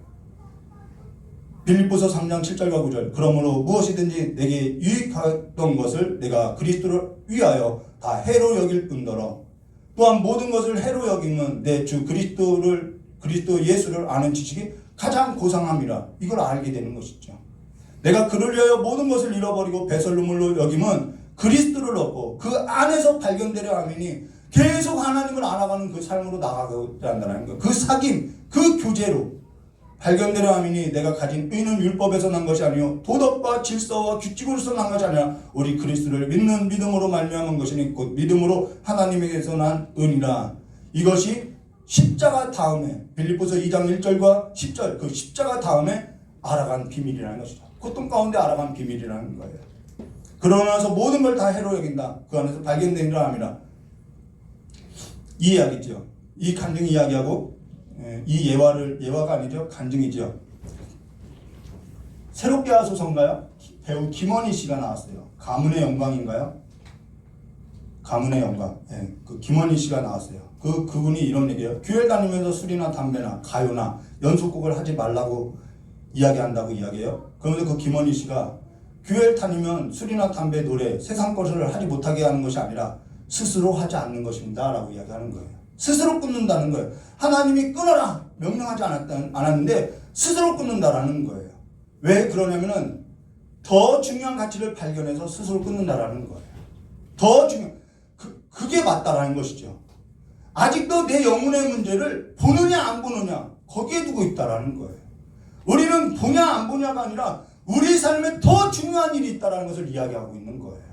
빌립보서 3장 7절과 9절 그러므로 무엇이든지 내게 유익했던 것을 내가 그리스도를 위하여 다 해로 여길 뿐더러 또한 모든 것을 해로 여기면 내 주 그리스도 예수를 아는 지식이 가장 고상함이라. 이걸 알게 되는 것이죠. 내가 그를 위하여 모든 것을 잃어버리고 배설물로 여기면 그리스도를 얻고 그 안에서 발견되려 하미니 계속 하나님을 알아가는 그 삶으로 나가고자 한다는 거예요. 그 사귐, 그 교제로 발견되려 하미니 내가 가진 의는 율법에서 난 것이 아니요 도덕과 질서와 규칙으로서 난 것이 아니라 우리 그리스도를 믿는 믿음으로 말미암은 것이니 곧 믿음으로 하나님에게서 난 은이라. 이것이 십자가 다음에 빌립보서 2장 1절과 10절 그 십자가 다음에 알아간 비밀이라는 것이죠. 고통 가운데 알아간 비밀이라는 거예요. 그러고 나서 모든 걸 다 해로 여긴다. 그 안에서 발견되리라 함이라. 이 이야기죠. 이 간증 이야기하고 이 예화가 아니죠. 간증이죠. 새롭게 하소서인가요? 배우 김원희 씨가 나왔어요. 가문의 영광인가요? 가문의 영광. 그 김원희 씨가 나왔어요. 그분이 이런 얘기예요. 교회 다니면서 술이나 담배나 가요나 연속곡을 하지 말라고 이야기한다고 이야기해요. 그러면서 그 김원희 씨가 교회를 다니면 술이나 담배, 노래, 세상 것을 하지 못하게 하는 것이 아니라 스스로 하지 않는 것입니다. 라고 이야기하는 거예요. 스스로 끊는다는 거예요. 하나님이 끊어라! 명령하지 않았는데 스스로 끊는다라는 거예요. 왜 그러냐면은 더 중요한 가치를 발견해서 스스로 끊는다라는 거예요. 더 중요한, 그게 맞다라는 것이죠. 아직도 내 영혼의 문제를 보느냐 안 보느냐 거기에 두고 있다라는 거예요. 우리는 보냐 안 보냐가 아니라 우리 삶에 더 중요한 일이 있다는 것을 이야기하고 있는 거예요.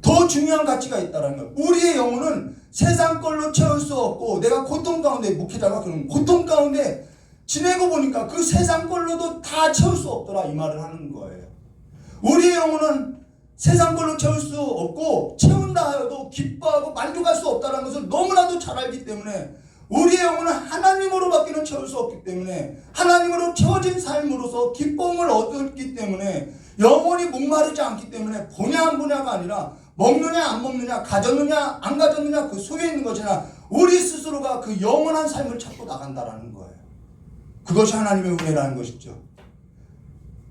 더 중요한 가치가 있다는 거예요. 우리의 영혼은 세상 걸로 채울 수 없고 내가 고통 가운데 목회자가 그런 고통 가운데 지내고 보니까 그 세상 걸로도 다 채울 수 없더라 이 말을 하는 거예요. 우리의 영혼은 세상 걸로 채울 수 없고 채운다 하여도 기뻐하고 만족할 수 없다는 것을 너무나도 잘 알기 때문에 우리의 영혼은 하나님으로밖에는 채울 수 없기 때문에 하나님으로 채워진 삶으로서 기쁨을 얻었기 때문에 영혼이 목마르지 않기 때문에 보냐 안 보냐가 아니라 먹느냐 안 먹느냐 가졌느냐 안 가졌느냐 그 속에 있는 것이나 우리 스스로가 그 영원한 삶을 찾고 나간다라는 거예요. 그것이 하나님의 은혜라는 것이죠.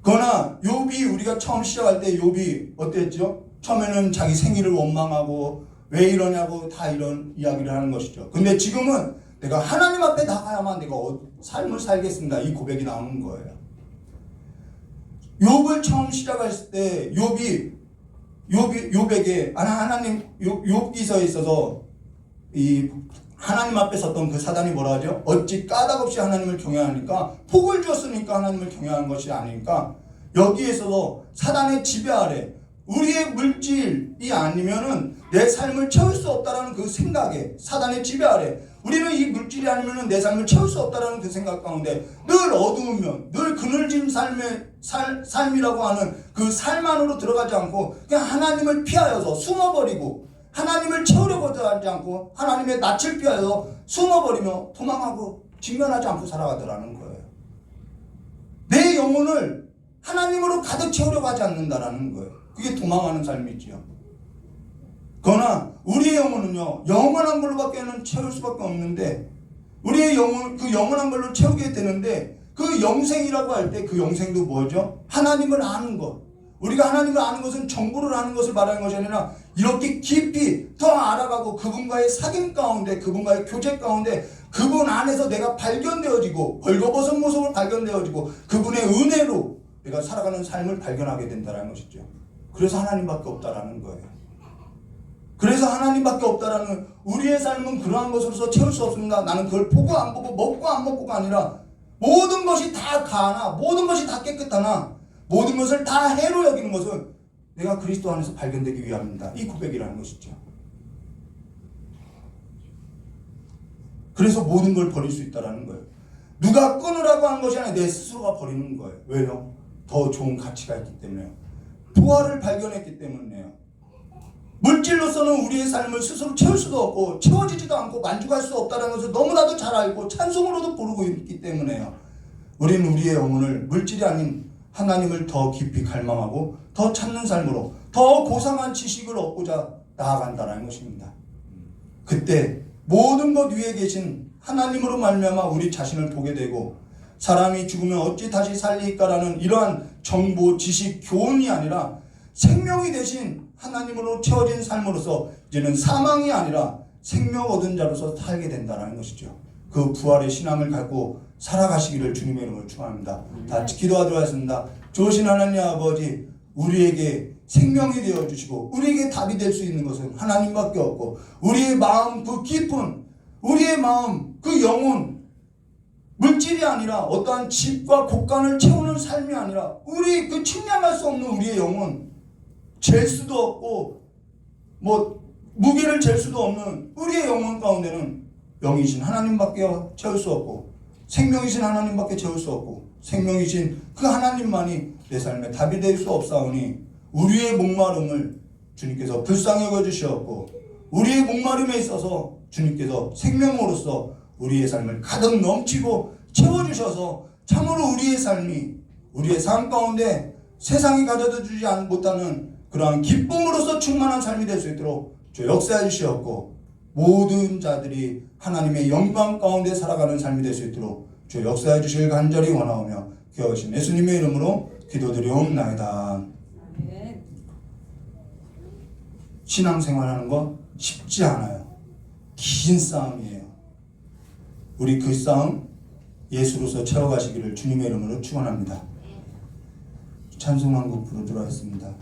그러나 욥이 우리가 처음 시작할 때 욥이 어땠죠? 처음에는 자기 생일을 원망하고 왜 이러냐고 다 이런 이야기를 하는 것이죠. 근데 지금은 내가 하나님 앞에 나가야만 내가 삶을 살겠습니다. 이 고백이 나오는 거예요. 욥을 처음 시작했을 때 욥에게 하나님 욥기서에 있어서 이 하나님 앞에 섰던 그 사단이 뭐라 하죠? 어찌 까닭없이 하나님을 경외하니까 복을 주었으니까 하나님을 경외하는 것이 아니니까 여기에서도 사단의 지배 아래 우리의 물질이 아니면은 내 삶을 채울 수 없다라는 그 생각에 사단의 지배 아래 우리는 이 물질이 아니면은 내 삶을 채울 수 없다라는 그 생각 가운데 늘 어두우면 늘 그늘진 삶이라고 하는 그 삶 안으로 들어가지 않고 그냥 하나님을 피하여서 숨어버리고 하나님을 채우려고 하지 않고 하나님의 낯을 피하여 숨어버리며 도망하고 직면하지 않고 살아가더라는 거예요. 내 영혼을 하나님으로 가득 채우려고 하지 않는다라는 거예요. 그게 도망하는 삶이지요. 그러나 우리의 영혼은요 영원한 걸로밖에는 채울 수밖에 없는데 우리의 영혼 그 영원한 걸로 채우게 되는데 그 영생이라고 할 때 그 영생도 뭐죠? 하나님을 아는 것. 우리가 하나님을 아는 것은 정보를 아는 것을 말하는 것이 아니라 이렇게 깊이 더 알아가고 그분과의 사귐 가운데, 그분과의 교제 가운데, 그분 안에서 내가 발견되어지고 벌거벗은 모습을 발견되어지고 그분의 은혜로 내가 살아가는 삶을 발견하게 된다는 것이죠. 그래서 하나님밖에 없다라는 거예요. 그래서 하나님밖에 없다라는, 우리의 삶은 그러한 것으로서 채울 수 없습니다. 나는 그걸 보고 안 보고 먹고 안 먹고가 아니라 모든 것이 다 가하나, 모든 것이 다 깨끗하나, 모든 것을 다 해로 여기는 것은 내가 그리스도 안에서 발견되기 위함입니다. 이 고백이라는 것이죠. 그래서 모든 걸 버릴 수 있다는 거예요. 누가 끊으라고 하는 것이 아니라 내 스스로가 버리는 거예요. 왜요? 더 좋은 가치가 있기 때문에요. 부활을 발견했기 때문이에요. 물질로서는 우리의 삶을 스스로 채울 수도 없고 채워지지도 않고 만족할 수 없다는 것을 너무나도 잘 알고 찬송으로도 부르고 있기 때문에요. 우리는 우리의 영혼을 물질이 아닌 하나님을 더 깊이 갈망하고 더 찾는 삶으로 더 고상한 지식을 얻고자 나아간다는 것입니다. 그때 모든 것 위에 계신 하나님으로 말미암아 우리 자신을 보게 되고, 사람이 죽으면 어찌 다시 살리까라는 이러한 정보, 지식, 교훈이 아니라 생명이 되신 하나님으로 채워진 삶으로서 이제는 사망이 아니라 생명 얻은 자로서 살게 된다는 것이죠. 그 부활의 신앙을 갖고 살아가시기를 주님의 이름으로 축원합니다. 다 같이 기도하도록 하겠습니다. 좋으신 하나님 아버지, 우리에게 생명이 되어주시고 우리에게 답이 될 수 있는 것은 하나님밖에 없고, 우리의 마음 그 깊은, 우리의 마음 그 영혼, 물질이 아니라 어떠한 집과 곳간을 채우는 삶이 아니라 우리 그 측량할 수 없는 우리의 영혼, 잴 수도 없고 무게를 잴 수도 없는 우리의 영혼 가운데는 영이신 하나님밖에 채울 수 없고, 생명이신 하나님밖에 채울 수 없고, 생명이신 그 하나님만이 내 삶에 답이 될 수 없사오니 우리의 목마름을 주님께서 불쌍히 여겨주시었고, 우리의 목마름에 있어서 주님께서 생명으로서 우리의 삶을 가득 넘치고 채워주셔서 참으로 우리의 삶이, 우리의 삶 가운데 세상이 가져다 주지 못하는 그러한 기쁨으로서 충만한 삶이 될 수 있도록 주 역사해 주시었고, 모든 자들이 하나님의 영광 가운데 살아가는 삶이 될 수 있도록 주 역사해 주실 간절히 원하오며 기억하신 예수님의 이름으로 기도드리옵나이다. 신앙생활하는 거 쉽지 않아요. 긴 싸움이에요. 우리 그 싸움 예수로서 채워가시기를 주님의 이름으로 축원합니다. 찬송 한 곡 부르도록 하겠습니다.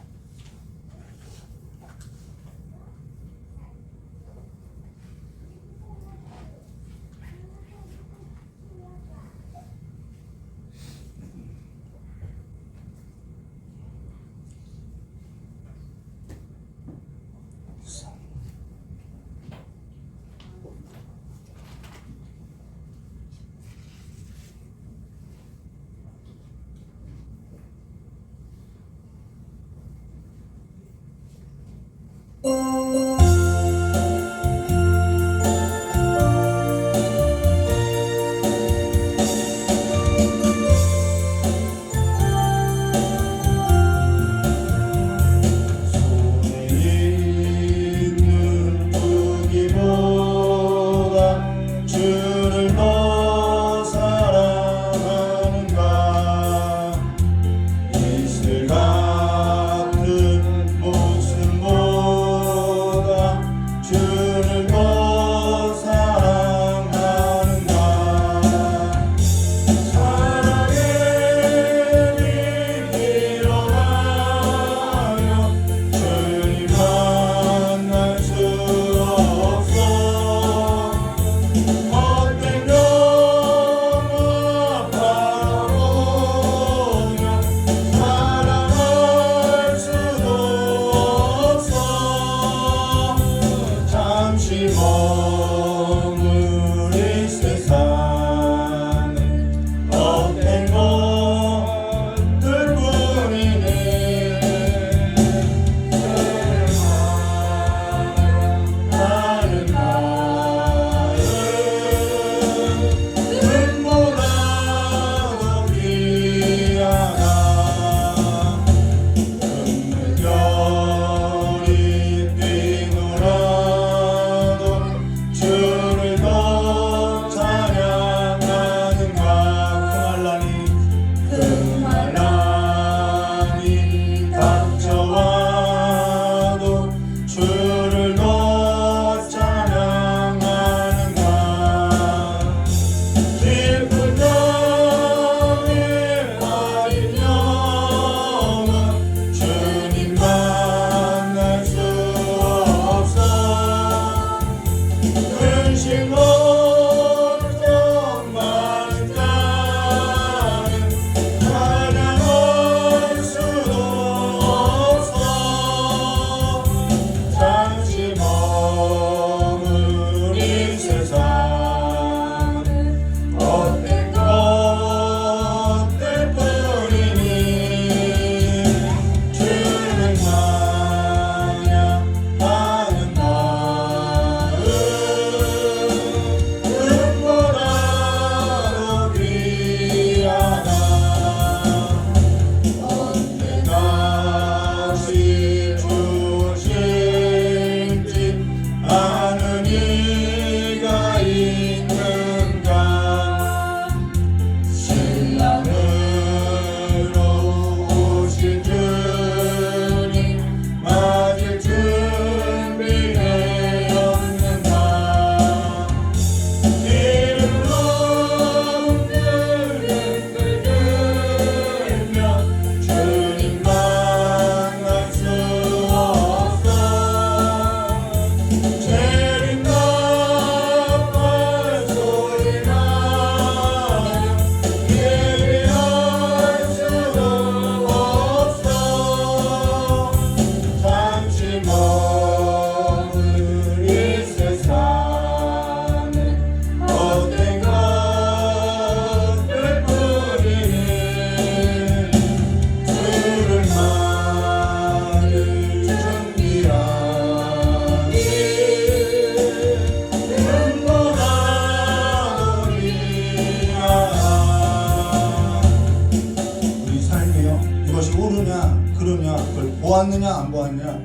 보았느냐 안 보았느냐.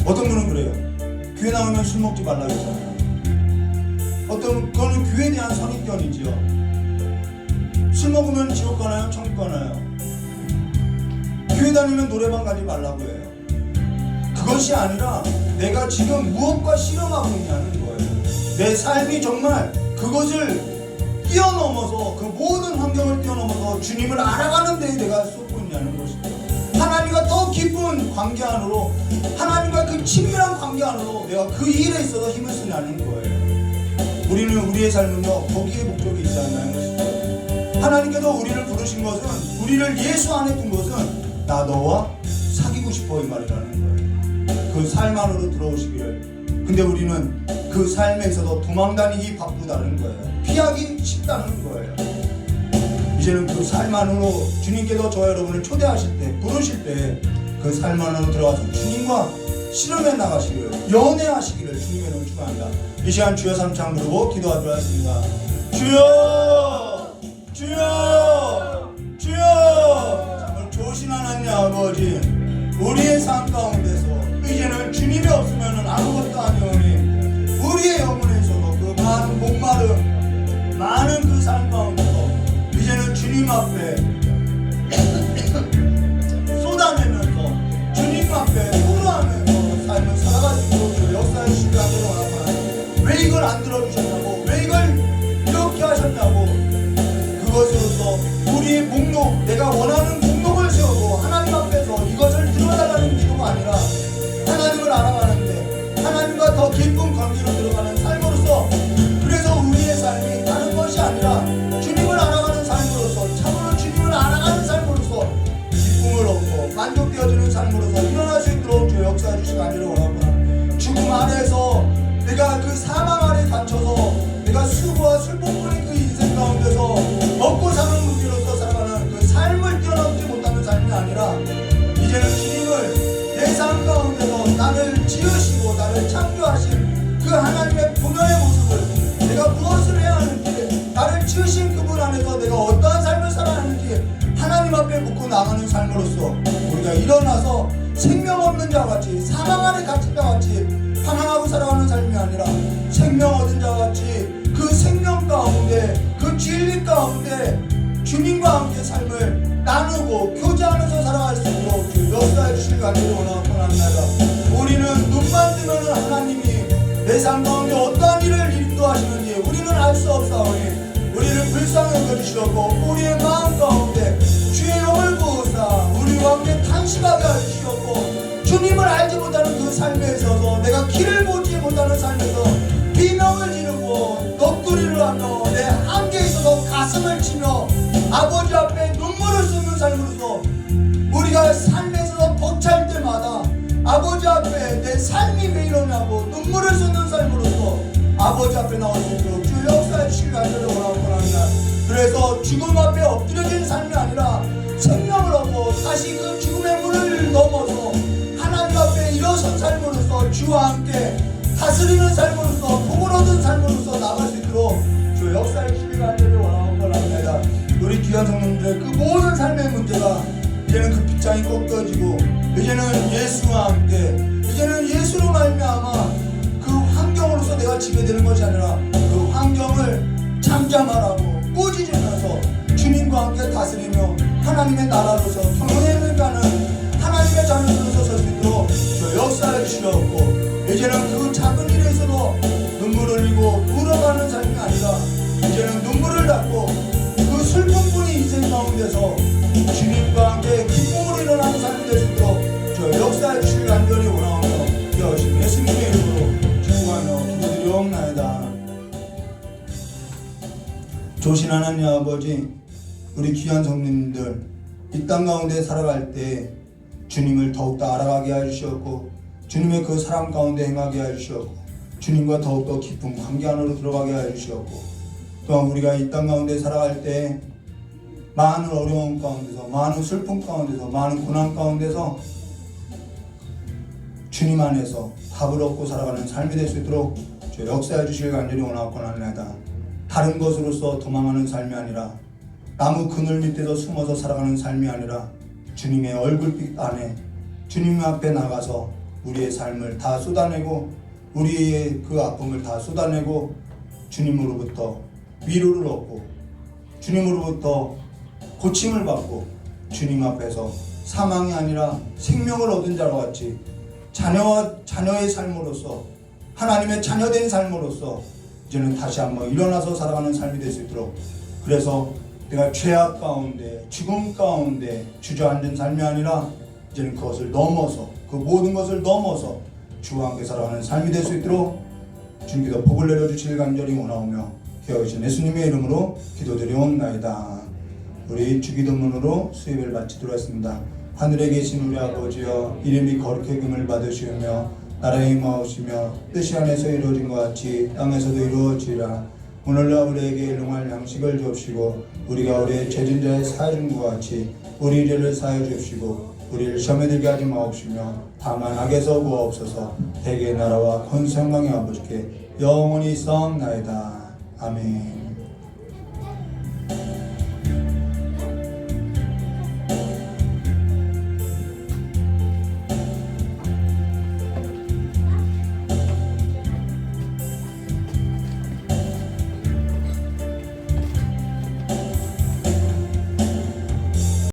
어떤 분은 그래요. 교회 나오면 술 먹지 말라고 했잖아요. 어떤 그거는 교회에 대한 선입견이지요. 술 먹으면 지옥 가나요? 천국 가나요? 교회 다니면 노래방 가지 말라고 해요. 그것이 아니라 내가 지금 무엇과 씨름하고 있냐는 거예요. 내 삶이 정말 그것을 뛰어넘어서 그 모든 환경을 뛰어넘어서 주님을 알아가는 데에 내가 쏟고 있냐는 것이죠. 하나님과 더 깊은 관계 안으로, 하나님과 그 친밀한 관계 안으로 내가 그 일에 있어서 힘을 쓰냐는 거예요. 우리는 우리의 삶은요 거기에 목적이 있지 않나는 것이죠. 하나님께서 우리를 부르신 것은, 우리를 예수 안에 둔 것은 나 너와 사귀고 싶어 이 말이라는 거예요. 그 삶 안으로 들어오시기를. 근데 우리는 그 삶에 있어서 도망다니기 바쁘다는 거예요. 피하기 쉽다는 거예요. 이제는 그 삶 안으로 주님께서 저와 여러분을 초대하실 때, 부르실 때 그 삶 안으로 들어가서 주님과 실험해 나가시기를, 연애하시기를 주님의 이름으로 축원합니다. 이 시간 주여 삼창 부르고 기도하도록 하겠습니다. 주여, 주여, 주여. 정말 좋으신 하나님 아버지, 우리의 삶 가운데서 이제는 주님이 없으면 아무것도 아니오니 우리의 영혼에 있어서 그 많은 목마름, 많은 그 삶 가운데서 이제는 주님 앞에 쏟아내면서 주님 앞에 토로하면서 삶을 살아갈 수 있도록 역사해 주시기 원합니다. 왜 이걸 안 들어주셨냐고, 왜 이걸 이렇게 하셨냐고, 그것으로서 우리의 목록, 내가 원하는 목록을 세우고 하나님 앞에서 이것을 들어달라는 기도가 아니라 하나님을 알아가는데 하나님과 더 깊은 관계로 들어가는 삶으로서, 그래서 우리의 삶이 다른 것이 아니라 주님을 알아가는 삶으로서, 참으로 주님을 알아가는 삶으로서 기쁨을 얻고 만족되어지는 삶으로서 일어날 수 있도록 주 역사해 주시기 아니를 원합니다. 죽음 아래에서 내가 그 사망 아래 갇혀서 내가 수고와 슬픔뿐인 그 인생 가운데서 먹고 사는 무기로서 살아가는 그 삶을 뛰어넘지 못하는 삶이 아니라 이제는 주님을 내 삶 가운데서 나를 지으시고 나를 창조하신 그 하나님의 본연의 모습을, 내가 무엇을 해야 하는지, 나를 지으신 그분 안에서 내가 어떠한 삶을 살아야 하는지 하나님 앞에 묻고 나가는 삶으로서 우리가 일어나서 생명 없는 자와 같이, 사망 안에 갇힌 자와 같이 방황하고 살아가는 삶이 아니라 생명 얻은 자와 같이 그 생명 가운데, 그 진리 가운데 주님과 함께 삶을 나누고 교제하면서 살아갈 수 있도록 주 역사해 주실 간절히 원합니다. 우리는 눈만 뜨면 하나님이 내 삶 가운데 어떠한 일을 인도하시는지 우리는 알 수 없사오니 우리를 불쌍히 여겨주시옵고 우리의 마음 가운데 주의 영을 부으사 우리와 함께 탄식하게 해주시옵고, 주님을 알지 못하는 그 삶에 있어서 내가 길을 보지 못하는 삶에서 비명을 지르고 넋두리를 하며 내 한계에 있어서 가슴을 치며 아버지 앞에 눈물을 쏟는 삶으로서 우리가 삶에서 벅찰 때마다 아버지 앞에 내 삶이 왜 이러냐고 눈물을 쏟는 삶으로서 아버지 앞에 나올 수 있도록 주 역사해 주시기 간절히 원합니다. 그래서 죽음 앞에 엎드려진 삶이 아니라 생명을 얻고 다시 그 죽음의 문을 넘어서 하나님 앞에 일어선 삶으로서 주와 함께 다스리는 삶으로서 복을 얻은 삶으로서 나갈 수 있도록 주 역사해 주시기 간절히 원합니다. 우리 귀한 성도님들, 그 모든 삶의 문제가 이제는 그 빗장이 꺾여지고 이제는 예수와 함께, 이제는 예수로 말미암아 그 환경으로서 내가 지배되는 것이 아니라 그 환경을 잠잠하라고 꾸짖으면서 주님과 함께 다스리며 하나님의 나라로서 평행을 가는 하나님의 자녀들로서 설 수 있도록 저 역사해 주시옵고, 이제는 그 작은 일에 있어도 눈물 흘리고 울어가는 삶이 아니라 이제는 눈물을 닦고 그 슬픔뿐인 인생 가운데서 주님과 함께 기쁨으로 일어나는 삶이 될 수 있도록 저 역사해 주시기 간절히 원하오며 여신 예수님의 이름으로 축복하며 기도드리옵나이다. 조신 하나님 아버지, 우리 귀한 성도님들 이 땅 가운데 살아갈 때 주님을 더욱더 알아가게 해주시었고 주님의 그 사랑 가운데 행하게 해주시었고 주님과 더욱더 깊은 관계 안으로 들어가게 해주시었고, 또한 우리가 이 땅 가운데 살아갈 때 많은 어려움 가운데서, 많은 슬픔 가운데서, 많은 고난 가운데서 주님 안에서 답을 얻고 살아가는 삶이 될 수 있도록 주 역사해 주시길 간절히 원하옵나이다. 다른 것으로서 도망하는 삶이 아니라 나무 그늘 밑에서 숨어서 살아가는 삶이 아니라 주님의 얼굴빛 안에 주님 앞에 나가서 우리의 삶을 다 쏟아내고 우리의 그 아픔을 다 쏟아내고 주님으로부터 위로를 얻고 주님으로부터 고침을 받고 주님 앞에서 사망이 아니라 생명을 얻은 자와 같이 자녀의 삶으로서 하나님의 자녀된 삶으로서 이제는 다시 한번 일어나서 살아가는 삶이 될 수 있도록, 그래서 내가 죄악 가운데 죽음 가운데 주저앉은 삶이 아니라 이제는 그것을 넘어서 그 모든 것을 넘어서 주와 함께 살아가는 삶이 될 수 있도록 주님께서 복을 내려주실 간절히 원하오며 기억하신 예수님의 이름으로 기도드리옵나이다. 우리 주기도문으로 수요일 마치도록 하겠습니다. 하늘에 계신 우리 아버지여, 이름이 거룩히 금을 받으시오며 나라의 임하오시며 뜻이 안에서 이루어진 것 같이 땅에서도 이루어지라. 오늘날 우리에게 일용할 양식을 주옵시고 우리가 우리의 죄진 자에 사하여 준 것 같이 우리 죄를 사하여 주옵시고 우리를 시험에 들게 하지 마옵시며 다만 악에서 구하옵소서. 대개의 나라와 권세 영광의 아버지께 영원히 있사옵나이다. 아멘.